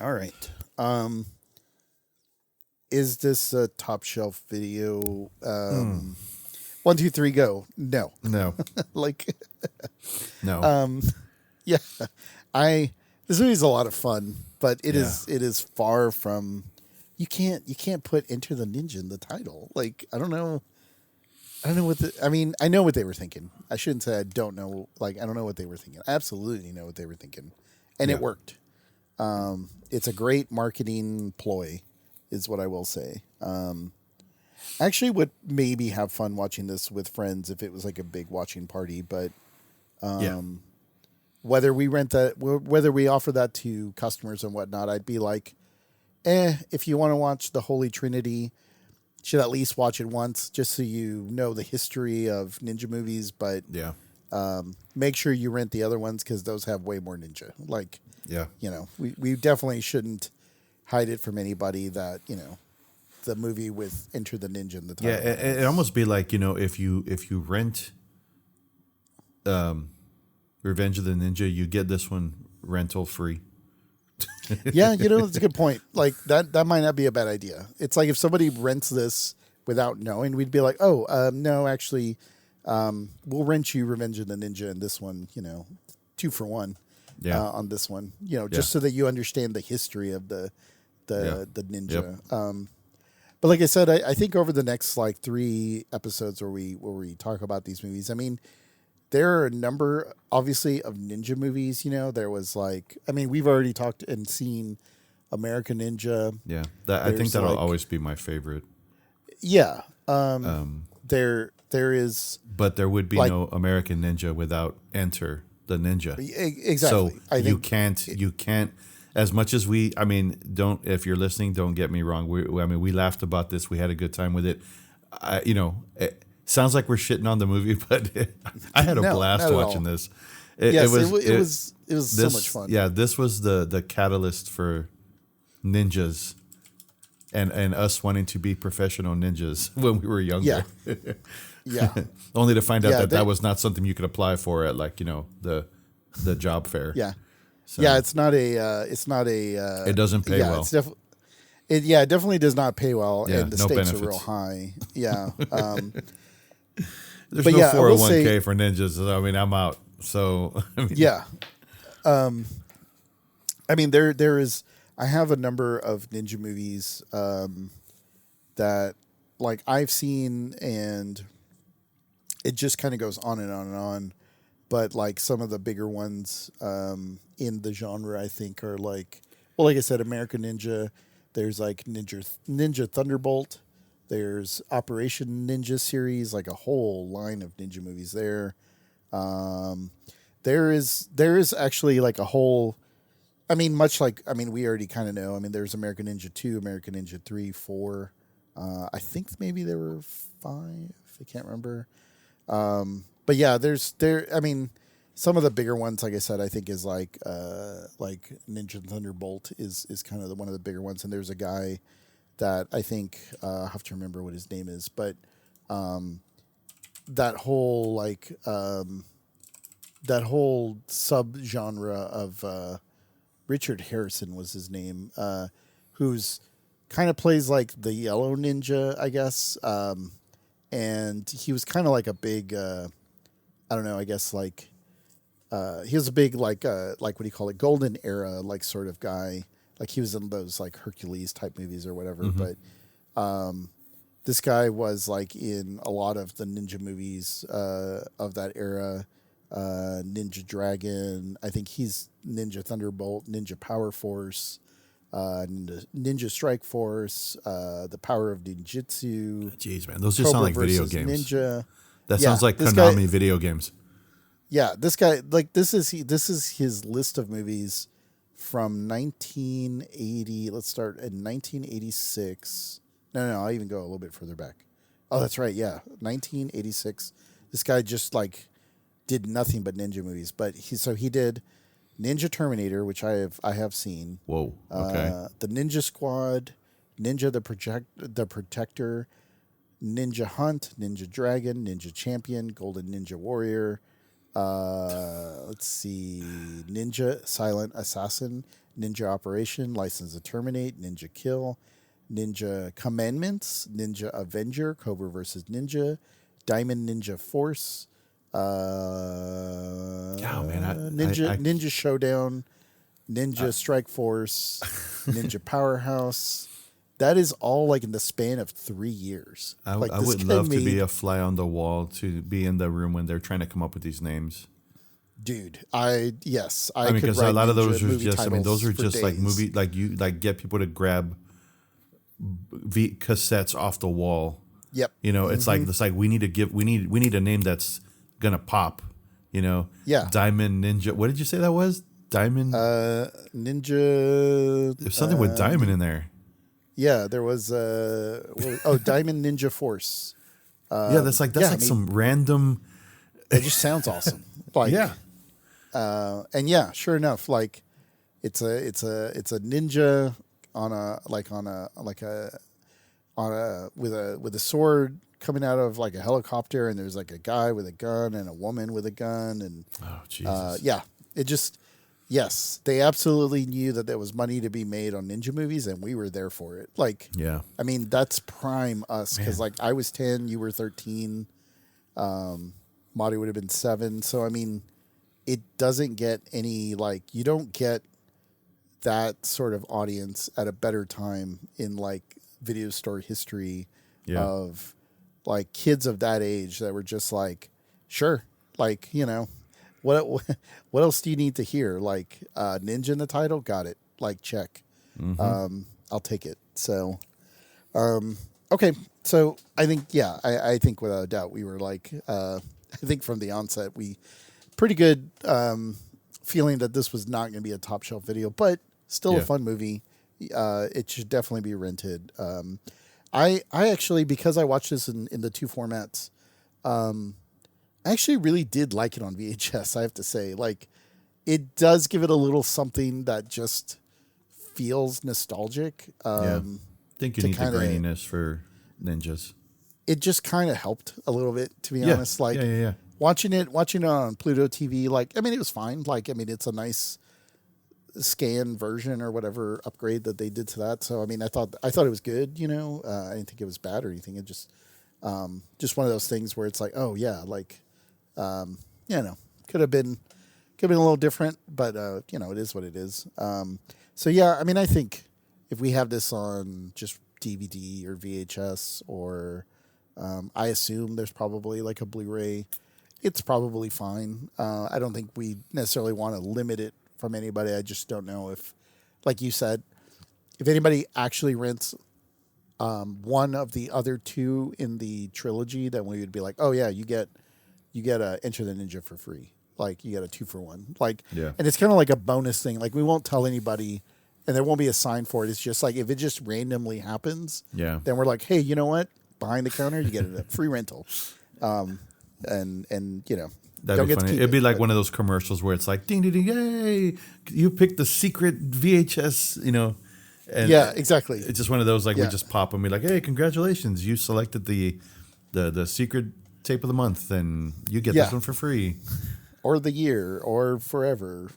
All right. Is this a top shelf video? 1, 2, 3, go. No. Like, no. Yeah, this movie's a lot of fun, but it is far from. You can't put Enter the Ninja in the title. Like, I don't know what I mean, I know what they were thinking. I shouldn't say I don't know. Like, I don't know what they were thinking. I absolutely know what they were thinking, and it worked. It's a great marketing ploy, is what I will say. I actually would maybe have fun watching this with friends if it was like a big watching party, but whether we offer that to customers and whatnot, I'd be like, if you want to watch the Holy Trinity, you should at least watch it once just so you know the history of ninja movies, but make sure you rent the other ones because those have way more ninja. Like, you know, we definitely shouldn't hide it from anybody that, you know, the movie with Enter the Ninja in the title. Yeah, it almost be like, you know, if you rent Revenge of the Ninja, you get this one rental free. Yeah, you know, that's a good point. Like that might not be a bad idea. It's like if somebody rents this without knowing, we'd be like, oh, no, actually, we'll rent you Revenge of the Ninja and this one, you know, 2 for 1 on this one, you know, just so that you understand the history of the ninja. Yep. But like I said, I think over the next like 3 episodes where we talk about these movies, I mean, there are a number, obviously, of ninja movies. You know, there was like, I mean, we've already talked and seen American Ninja. Yeah, I think that'll always be my favorite. Yeah, there is, but there would be no American Ninja without Enter the Ninja. Exactly. So you can't. As much as if you're listening, don't get me wrong. We laughed about this. We had a good time with it. It sounds like we're shitting on the movie, but I had a blast watching this. It was so much fun. Yeah, this was the catalyst for ninjas and us wanting to be professional ninjas when we were younger. Yeah. Only to find out that was not something you could apply for at the job fair. Yeah. So, it's not a. It doesn't pay well. It definitely does not pay well, and the stakes benefits. are real high. Yeah. There's no 401k for ninjas. I mean, I'm out. So yeah. I mean, there is. I have a number of ninja movies that like I've seen, and it just kind of goes on and on and on. But like some of the bigger ones in the genre, I think, are like well, like I said, American Ninja. There's like Ninja Thunderbolt. There's Operation Ninja series, like a whole line of ninja movies there. Um, there is actually like a whole. I mean, much like we already kind of know. I mean, there's American Ninja 2, American Ninja 3, 4. I think maybe there were 5. I can't remember. But yeah, I mean, some of the bigger ones, like I said, I think is like Ninja Thunderbolt is kind of one of the bigger ones. And there's a guy that I think I have to remember what his name is, but that whole that whole subgenre of Richard Harrison was his name, who's kind of plays like the Yellow Ninja, I guess. And he was kind of like a big, I don't know, I guess like, he was a big like what do you call it, golden era like sort of guy. Like he was in those like Hercules type movies or whatever. Mm-hmm. But this guy was like in a lot of the ninja movies of that era. Ninja Dragon. I think he's Ninja Thunderbolt, Ninja Power Force, Ninja Strike Force, The Power of Ninjutsu. Jeez, man, those just sound like video games. Ninja. That sounds like Konami video games. Yeah, this guy, like this is his list of movies from 1980. Let's start in 1986. No, I'll even go a little bit further back. Oh, that's right. Yeah, 1986. This guy just like did nothing but ninja movies, but he did Ninja Terminator, which I have seen. Whoa. Okay. The Ninja Squad, Ninja the Protector, Ninja Hunt, Ninja Dragon, Ninja Champion, Golden Ninja Warrior. Let's see, Ninja Silent Assassin, Ninja Operation, License to Terminate, Ninja Kill, Ninja Commandments, Ninja Avenger, Cobra vs. Ninja, Diamond Ninja Force. Ninja Showdown, Ninja Strike Force, Ninja Powerhouse. That is all like in the span of 3 years. I would love to be a fly on the wall to be in the room when they're trying to come up with these names. Dude, I mean, because a lot of those are just, those are just days. Like movie, like you like get people to grab cassettes off the wall. Yep. It's like we need a name that's gonna pop. Yeah. Diamond Ninja. What did you say that was? Diamond. Ninja. There's something with diamond in there. Yeah, there was. Diamond Ninja Force. That's some random. It just sounds awesome. Like yeah. And yeah, sure enough, like it's a ninja with a sword coming out of like a helicopter, and there's like a guy with a gun and a woman with a gun, and oh Jesus, yes, they absolutely knew that there was money to be made on ninja movies, and we were there for it. Like, yeah, I mean, that's prime us, because like I was 10, you were 13, Marty would have been 7, so I mean, it doesn't get any like you don't get that sort of audience at a better time in like video store history of like kids of that age that were just like, sure, like, what else do you need to hear? Like, ninja in the title, got it. Like, check. Mm-hmm. I'll take it. So, okay. So I think, I think without a doubt we were like, I think from the onset we pretty good feeling that this was not going to be a top shelf video, but still a fun movie. It should definitely be rented. I actually, because I watched this in the 2 formats, I actually really did like it on VHS, I have to say. Like, it does give it a little something that just feels nostalgic. I think you need the graininess for ninjas. It just kind of helped a little bit, to be honest. Like, watching it on Pluto TV, like, I mean, it was fine. Like, I mean, it's a nice scan version or whatever upgrade that they did to that. So I mean, I thought it was good. I didn't think it was bad or anything. It just one of those things where it's like, oh yeah, like could have been a little different, but it is what it is. So yeah, I mean, I think if we have this on just DVD or VHS or I assume there's probably like a Blu-ray, it's probably fine. I don't think we necessarily want to limit it from anybody. I just don't know if like you said, if anybody actually rents one of the other two in the trilogy, then we would be like, oh yeah, you get Enter the Ninja for free. Like you get a 2-for-1. Like, and it's kind of like a bonus thing. Like we won't tell anybody, and there won't be a sign for it. It's just like if it just randomly happens, then we're like, hey, you know what? Behind the counter, you get a free rental. And you know, that'd be funny. It'd be like one of those commercials where it's like, ding ding ding, yay! You picked the secret VHS, you know. And yeah, exactly. It's just one of those like we just pop and be like, hey, congratulations, you selected the secret tape of the month, and you get this one for free. Or the year, or forever.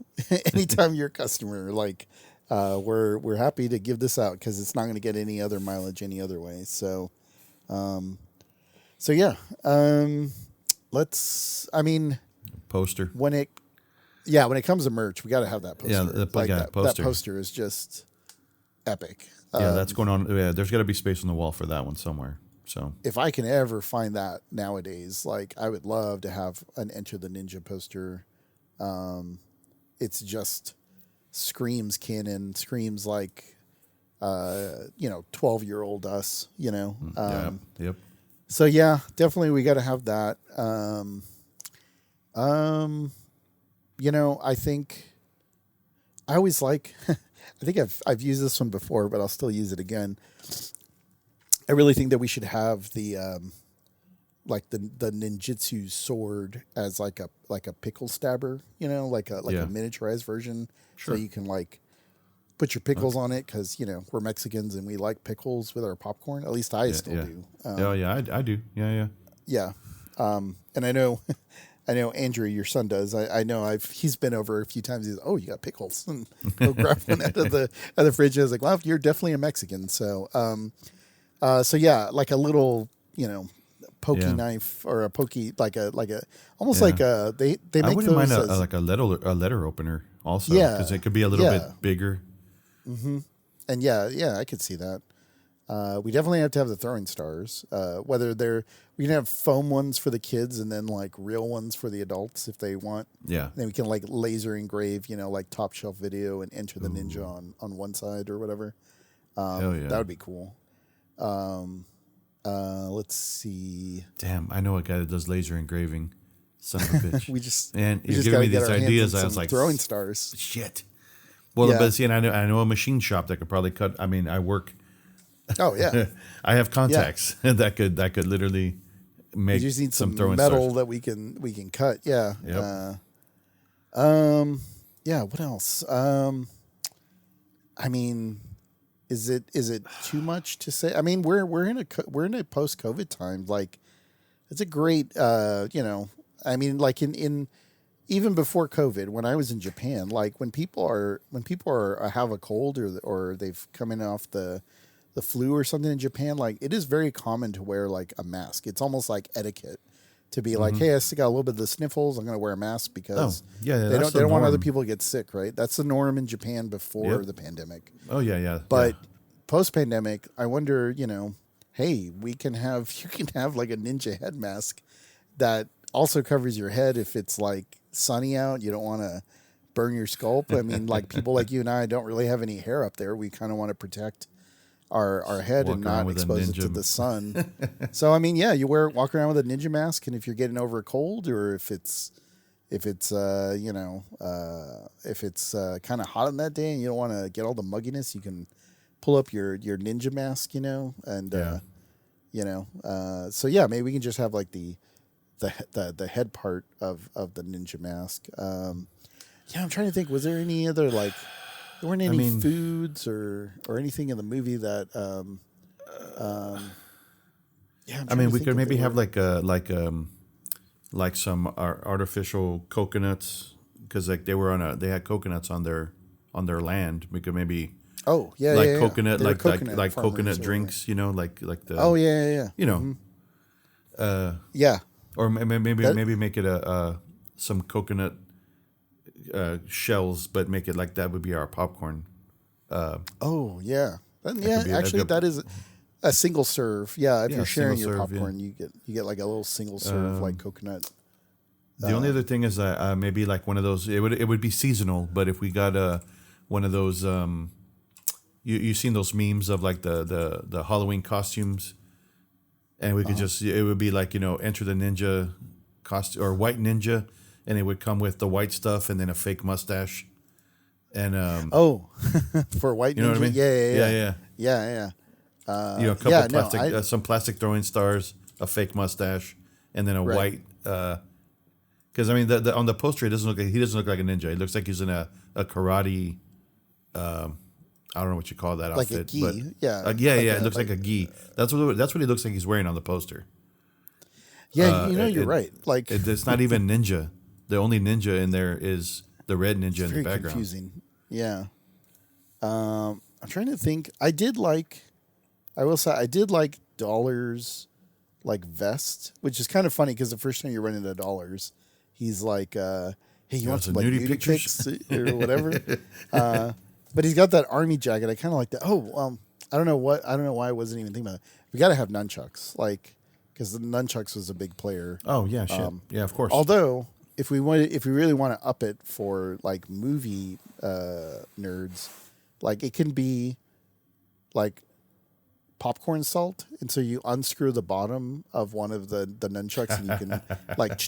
Anytime you're a customer, like we're happy to give this out because it's not going to get any other mileage any other way. So, yeah. Poster. When it comes to merch, we got to have that poster. Yeah, that poster. That poster is just epic. Yeah, that's going on. Yeah, there's got to be space on the wall for that one somewhere. So if I can ever find that nowadays, like I would love to have an Enter the Ninja poster. It's just screams canon, screams like 12-year-old us, you know. Yep. So yeah, definitely we got to have that. I think I always like. I think I've used this one before, but I'll still use it again. I really think that we should have the ninjutsu sword as like a pickle stabber, you know, like a miniaturized version, so you can like put your pickles on it because you know we're Mexicans and we like pickles with our popcorn. At least I still do. I do. Yeah. And I know Andrew, your son does. I know he's been over a few times. He's you got pickles, and he'll grab one out of the fridge. I was like, well, you're definitely a Mexican, so. So yeah, like a little, you know, pokey knife or a pokey like a almost like a they make I wouldn't those mind like a letter opener also because it could be a little bit bigger. Mm-hmm. And yeah, I could see that. We definitely have to have the throwing stars. Whether we can have foam ones for the kids and then like real ones for the adults if they want. Yeah. And then we can like laser engrave, you know, like Top Shelf Video and Enter the Ninja on one side or whatever. That would be cool. Let's see. Damn, I know a guy that does laser engraving. Son of a bitch. You're giving me these ideas. I was like, throwing stars. Shit. Well, but see, and I know a machine shop that could probably cut. I mean, I work. Oh yeah. I have contacts that could literally make. You just need some throwing metal stars that we can cut. Yeah. Yep. Yeah. What else? I mean. Is it too much to say? I mean, we're in a post-COVID time. Like, it's a great, I mean, like in even before COVID, when I was in Japan, like when people have a cold or they've come in off the flu or something in Japan, like it is very common to wear like a mask. It's almost like etiquette to be like, hey, I still got a little bit of the sniffles. I'm going to wear a mask because they don't want other people to get sick, right? That's the norm in Japan before the pandemic. Oh yeah. But post-pandemic, I wonder, you know, hey, you can have like a ninja head mask that also covers your head if it's like sunny out. You don't want to burn your scalp. I mean, like people like you and I don't really have any hair up there. We kind of want to protect our head and not expose it to the sun. So I mean, yeah, you walk around with a ninja mask, and if you're getting over a cold or if it's kind of hot on that day and you don't want to get all the mugginess, you can pull up your ninja mask, you know, and so yeah, maybe we can just have like the head part of the ninja mask. I'm trying to think, was there any other like there weren't any foods or anything in the movie that we could maybe have like some artificial coconuts because like they had coconuts on their land. We could maybe coconut like coconut drinks, you know, like the you know, or maybe make it some coconut shells, but make it like that would be our popcorn. That is a single serve. Yeah, if you're sharing your popcorn, you get like a little single serve like coconut. The only other thing is maybe like one of those. It would be seasonal, but if we got one of those. You've seen those memes of like the Halloween costumes, and we could it would be like enter the ninja costume or white ninja, and it would come with the white stuff and then a fake mustache, and for white ninja, you know what I mean? Yeah. A couple of plastic, some plastic throwing stars, a fake mustache, and then a white. Because I mean, on the poster, he doesn't look like a ninja. He looks like he's in a karate. I don't know what you call that like outfit, a gi. But it looks like a gi. That's what he looks like he's wearing on the poster. Yeah, you're right. Like it's not even ninja. The only ninja in there is the red ninja in the background. Confusing. Yeah. I'm trying to think. I will say I did like Dollar's like vest, which is kind of funny because the first time you run into Dollars, he's like, "Hey, you want some like nudie pics or whatever?" But he's got that army jacket. I kind of like that. Oh, I don't know why I wasn't even thinking about it. We got to have nunchucks, like because the nunchucks was a big player. Oh yeah, shit. Yeah, of course. Although if we really want to up it for like movie nerds, like it can be like popcorn salt, and so you unscrew the bottom of one of the nunchucks, and you can like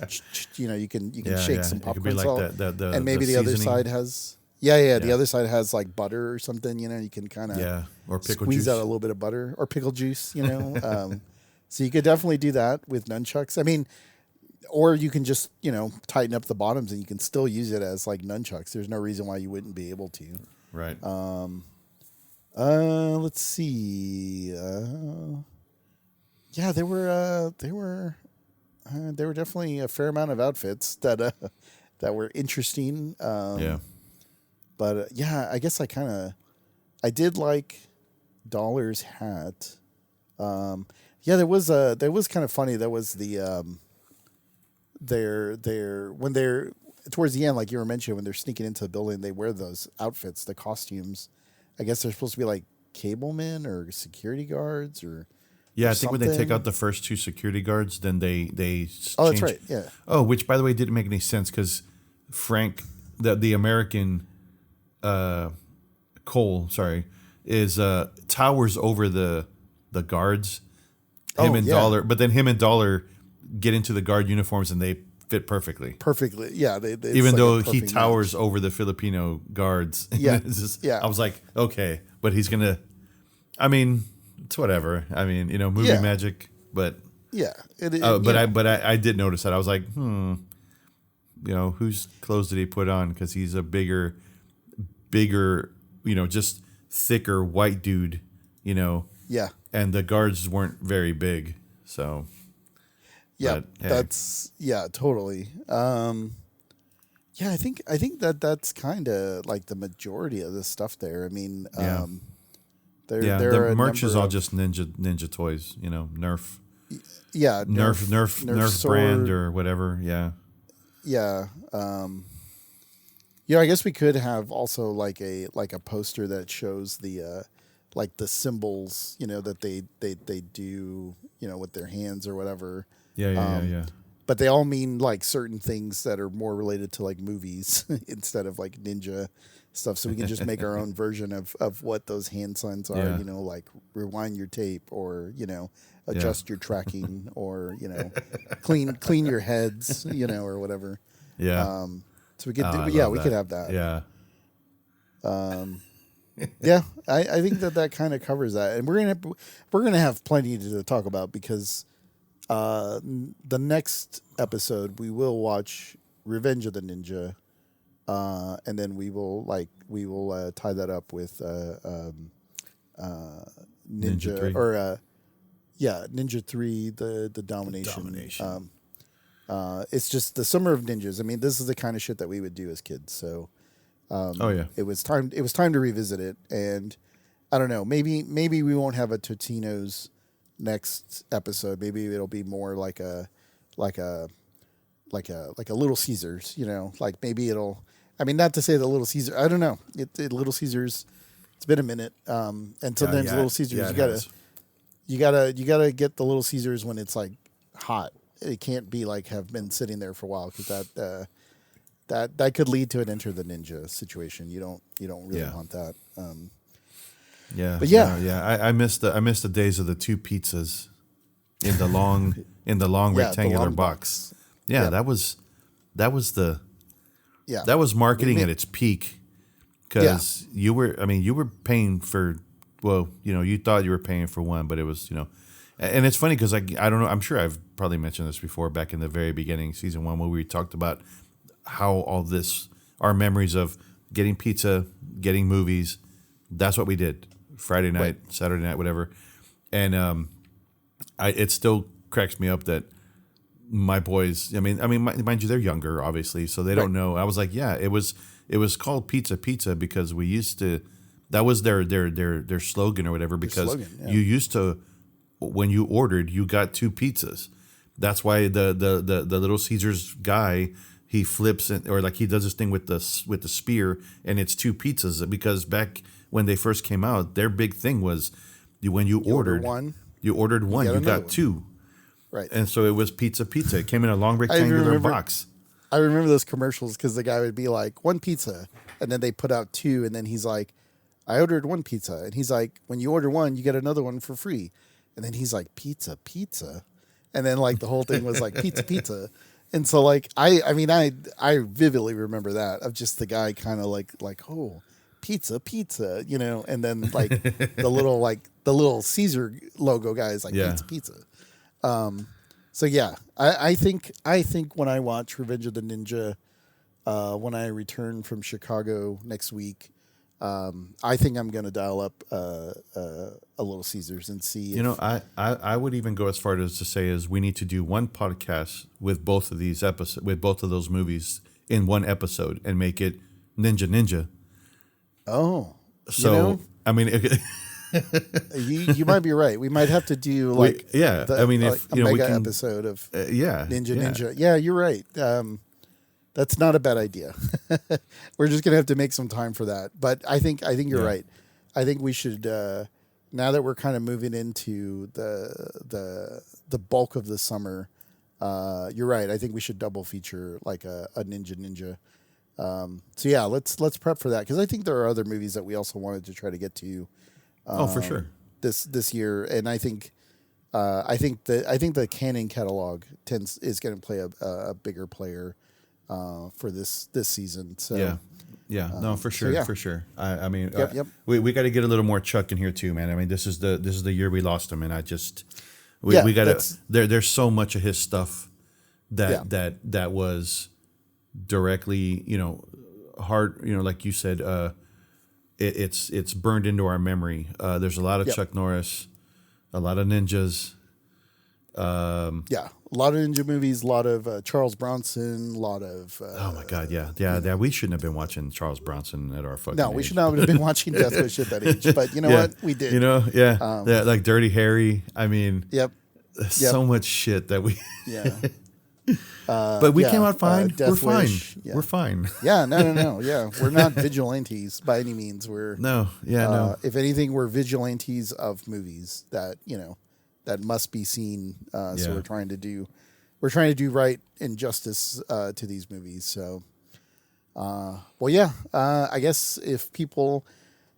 you can shake some popcorn salt, and maybe the other side has the other side has like butter or something. You can kind of or pickle squeeze juice. out a little bit of butter or pickle juice. So you could definitely do that with nunchucks. I mean, or you can just tighten up the bottoms, and you can still use it as like nunchucks. There's no reason why you wouldn't be able to. Right. Let's see. There were definitely a fair amount of outfits that were interesting. But I guess I did like Dollar's hat. There was kind of funny. That was the when they're towards the end, like you were mentioning, when they're sneaking into the building, they wear those outfits, the costumes. I guess they're supposed to be like cablemen or security guards or. Yeah, I think when they take out the first two security guards, then they Oh, that's right. Yeah. Oh, which by the way didn't make any sense because Frank, the American, Cole, is towers over the guards. Him and Dollar, but then him and Dollar get into the guard uniforms and they fit perfectly. Perfectly, yeah. Even though he towers over the Filipino guards. Yeah, I was like, okay, but he's gonna. I mean, it's whatever. I mean, movie magic, but yeah. I did notice that. I was like, whose clothes did he put on? Because he's a bigger, just thicker white dude. Yeah. And the guards weren't very big, so. Yeah, that's totally. I think that's kind of like the majority of the stuff there. I mean, the merch is all just ninja toys, Nerf. Yeah, Nerf brand or whatever. Yeah. Yeah. I guess we could have also like a poster that shows the like the symbols, that they do, with their hands or whatever. Yeah. But they all mean like certain things that are more related to like movies instead of like ninja stuff. So we can just make our own version of what those hand signs are, like rewind your tape or, adjust your tracking or, clean your heads, or whatever. Yeah. So we could we could have that. Yeah. I think that kind of covers that. And we're going to have plenty to talk about because the next episode we will watch Revenge of the Ninja, and then we will tie that up with Ninja 3. or Ninja 3, the Domination. It's just the Summer of Ninjas. I mean, this is the kind of shit that we would do as kids. So, it was time to revisit it, and I don't know. Maybe we won't have a Totino's next episode. Maybe it'll be more like a Little Caesars, like maybe it'll, I mean, not to say the Little Caesar, I don't know. Little Caesars, it's been a minute. And sometimes Little Caesars, you gotta get the Little Caesars when it's like hot. It can't be like have been sitting there for a while because that could lead to an Enter the Ninja situation. You don't really want that. But I miss the days of the 2 pizzas in the long rectangular box. Yeah, that was marketing at its peak, because you were paying for, well, you thought you were paying for one, but it was, and it's funny because I don't know, I'm sure I've probably mentioned this before back in the very beginning, season 1, where we talked about how all this, our memories of getting pizza, getting movies, that's what we did Friday night, Saturday night, whatever. And it still cracks me up that my boys, mind you, they're younger, obviously, so they don't know. I was like, yeah, it was called Pizza because we used to, that was their slogan or whatever, because you used to, when you ordered, you got 2 pizzas. That's why the Little Caesars guy, he flips it, or like he does this thing with the spear, and it's 2 pizzas, because back when they first came out, their big thing was when you ordered one, you got 2. Right. And so it was pizza. It came in a long rectangular box. I remember those commercials, because the guy would be like, 1 pizza, and then they put out 2, and then he's like, I ordered 1 pizza, and he's like, when you order 1, you get another one for free. And then he's like, pizza. And then like the whole thing was like pizza. And so like I vividly remember that, of just the guy kind of like oh, pizza, and then like the little Caesar logo guy is like pizza. So yeah, I think when I watch Revenge of the Ninja, when I return from Chicago next week, I think I'm going to dial up a Little Caesars and see. I would even go as far as to say is we need to do one podcast with both of these episodes, with both of those movies in one episode, and make it Ninja. Oh, so you might be right. We might have to do like a mega episode of Ninja. Yeah, you're right. That's not a bad idea. We're just gonna have to make some time for that. But I think you're right. I think we should, now that we're kind of moving into the bulk of the summer. You're right. I think we should double feature like a Ninja. So yeah, let's prep for that, because I think there are other movies that we also wanted to try to get to. For sure. This year, and I think the canon catalog is going to play a bigger player for this season. So no, for sure, for sure. Yep. We got to get a little more Chuck in here too, man. I mean, this is the year we lost him, and we got to. There's so much of his stuff that was directly, hard, like you said, it's burned into our memory. There's a lot of Chuck Norris, a lot of ninjas. A lot of ninja movies, a lot of Charles Bronson, a lot of. Oh my God, yeah. We shouldn't have been watching Charles Bronson at our fucking. No, we should not have been watching Death Wish at that age. But you know what, we did. Like Dirty Harry. I mean, so much shit that we. But we came out fine. We're fine. We're fine. No. Yeah, we're not vigilantes by any means. We're no. If anything, we're vigilantes of movies that that must be seen. So we're trying to do right and justice to these movies. So, I guess if people,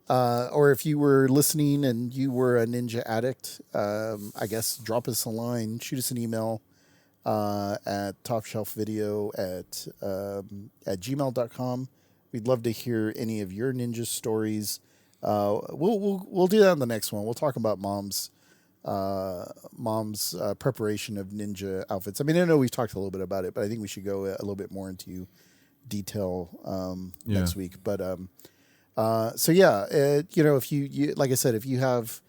or if you were listening and you were a ninja addict, I guess drop us a line, shoot us an email. At topshelfvideo at gmail.com. We'd love to hear any of your ninja stories. We'll do that in the next one. We'll talk about mom's preparation of ninja outfits. I mean, I know we've talked a little bit about it, but I think we should go a little bit more into detail next week. But if you like I said, if you have.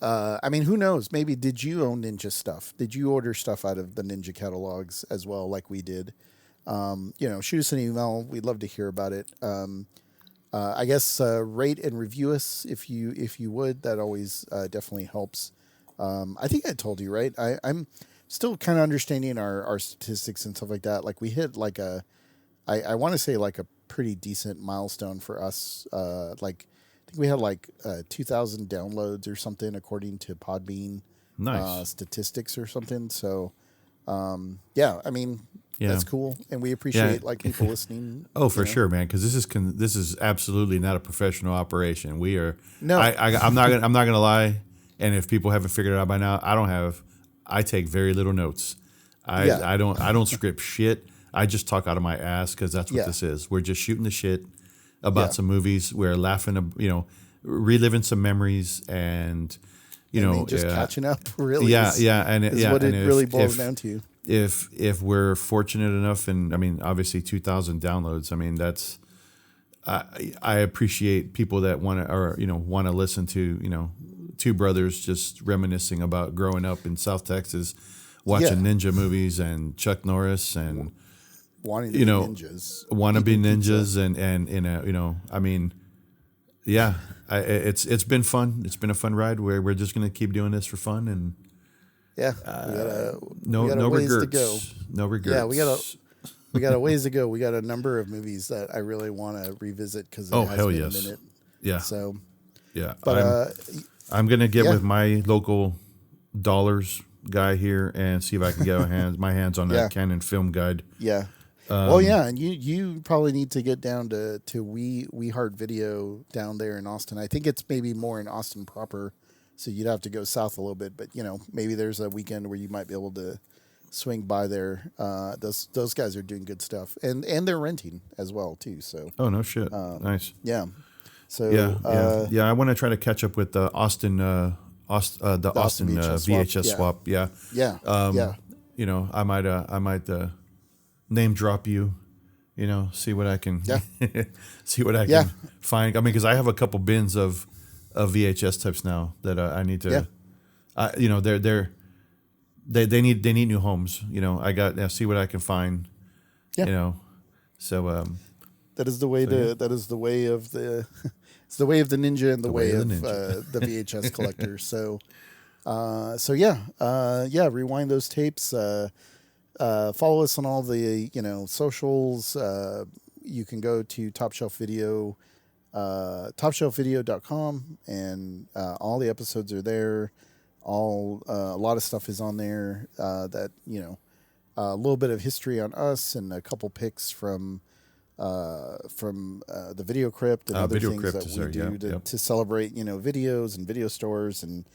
Who knows? Maybe did you own Ninja stuff? Did you order stuff out of the Ninja catalogs as well, like we did? Shoot us an email. We'd love to hear about it. I guess rate and review us if you would. That always definitely helps. I think I told you, right? I'm still kind of understanding our statistics and stuff like that. Like we hit like I want to say like a pretty decent milestone for us. We had like 2,000 downloads or something according to Podbean statistics or something. So Yeah, I mean, that's cool, and we appreciate like people listening. Oh, for sure, man. Because this is absolutely not a professional operation. We are. No, I'm not gonna lie. And if people haven't figured it out by now, I take very little notes. I don't script shit. I just talk out of my ass because that's what this is. We're just shooting the shit about some movies. We're laughing, reliving some memories, and just catching up. Really, and what it really boils down to. If we're fortunate enough, and I mean, obviously 2,000 downloads. I mean, that's I appreciate people that want to listen to two brothers just reminiscing about growing up in South Texas, watching ninja movies and Chuck Norris and wanting to be ninjas, I mean, it's been fun. It's been a fun ride. We're just gonna keep doing this for fun and. Yeah, no regrets. To go. No regrets. Yeah, we got a ways to go. We got a number of movies that I really want to revisit because it has been a minute. Yeah. So. Yeah, but I'm gonna get with my local dollars guy here and see if I can get my hands on that Canon film guide. Yeah. And you probably need to get down to We Heart Video down there in Austin. I think it's maybe more in Austin proper. So you'd have to go south a little bit, but maybe there's a weekend where you might be able to swing by there. Those guys are doing good stuff, and they're renting as well too. So no shit, nice. Yeah. So I want to try to catch up with the Austin VHS swap. Yeah. I might name drop you. See what I can find. I mean, because I have a couple bins of VHS types now that I need to, they need new homes. See what I can find. So that is the way it's the way of the ninja and the way of the VHS collector. So rewind those tapes. Follow us on all the socials. You can go to Top Shelf Video. TopShelfVideo.com, and all the episodes are there. A lot of stuff is on there that a little bit of history on us and a couple pics from the Video Crypt and other things that we do to celebrate videos and video stores. And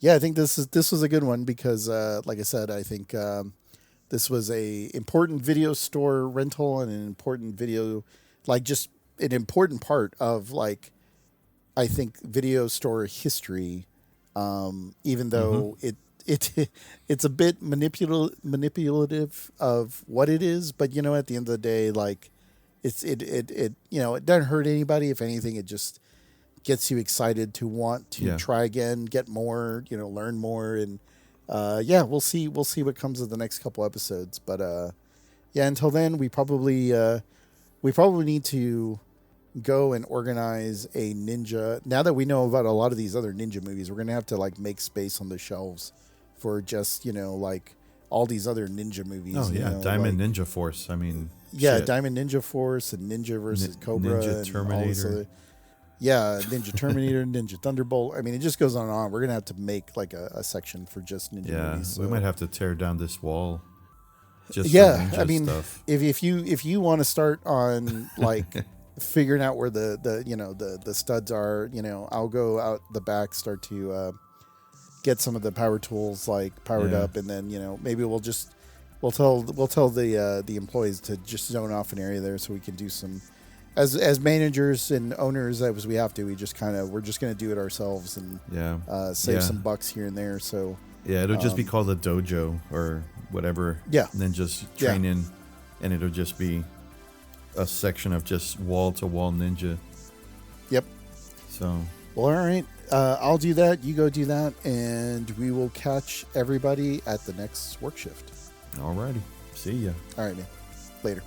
I think this was a good one because like I said, I think this was a important video store rental and an important video just an important part of I think video store history, even though it's a bit manipulative of what it is, but at the end of the day, it doesn't hurt anybody. If anything, it just gets you excited to want to try again, get more, learn more, and we'll see what comes of the next couple episodes. But until then, we probably need to go and organize a ninja. Now that we know about a lot of these other ninja movies, we're gonna have to make space on the shelves for just all these other ninja movies. Oh yeah, Diamond Ninja Force. I mean, Diamond Ninja Force and Ninja versus Cobra, Ninja Terminator. Ninja Terminator, Ninja Thunderbolt. I mean, it just goes on and on. We're gonna have to make a section for just ninja movies. So. We might have to tear down this wall. Just I mean, stuff. if you want to start on figuring out where the studs are, I'll go out the back, start to get some of the power tools powered up, and then maybe we'll tell the employees to just zone off an area there so we can do some as managers and owners as we have to. We're just going to do it ourselves and save some bucks here and there. So it'll just be called a dojo or whatever. And then just train in, and it'll just be a section of just wall-to-wall ninja. Yep. So. Well, all right. I'll do that. You go do that, and we will catch everybody at the next work shift. All righty. See ya. All right, man. Later.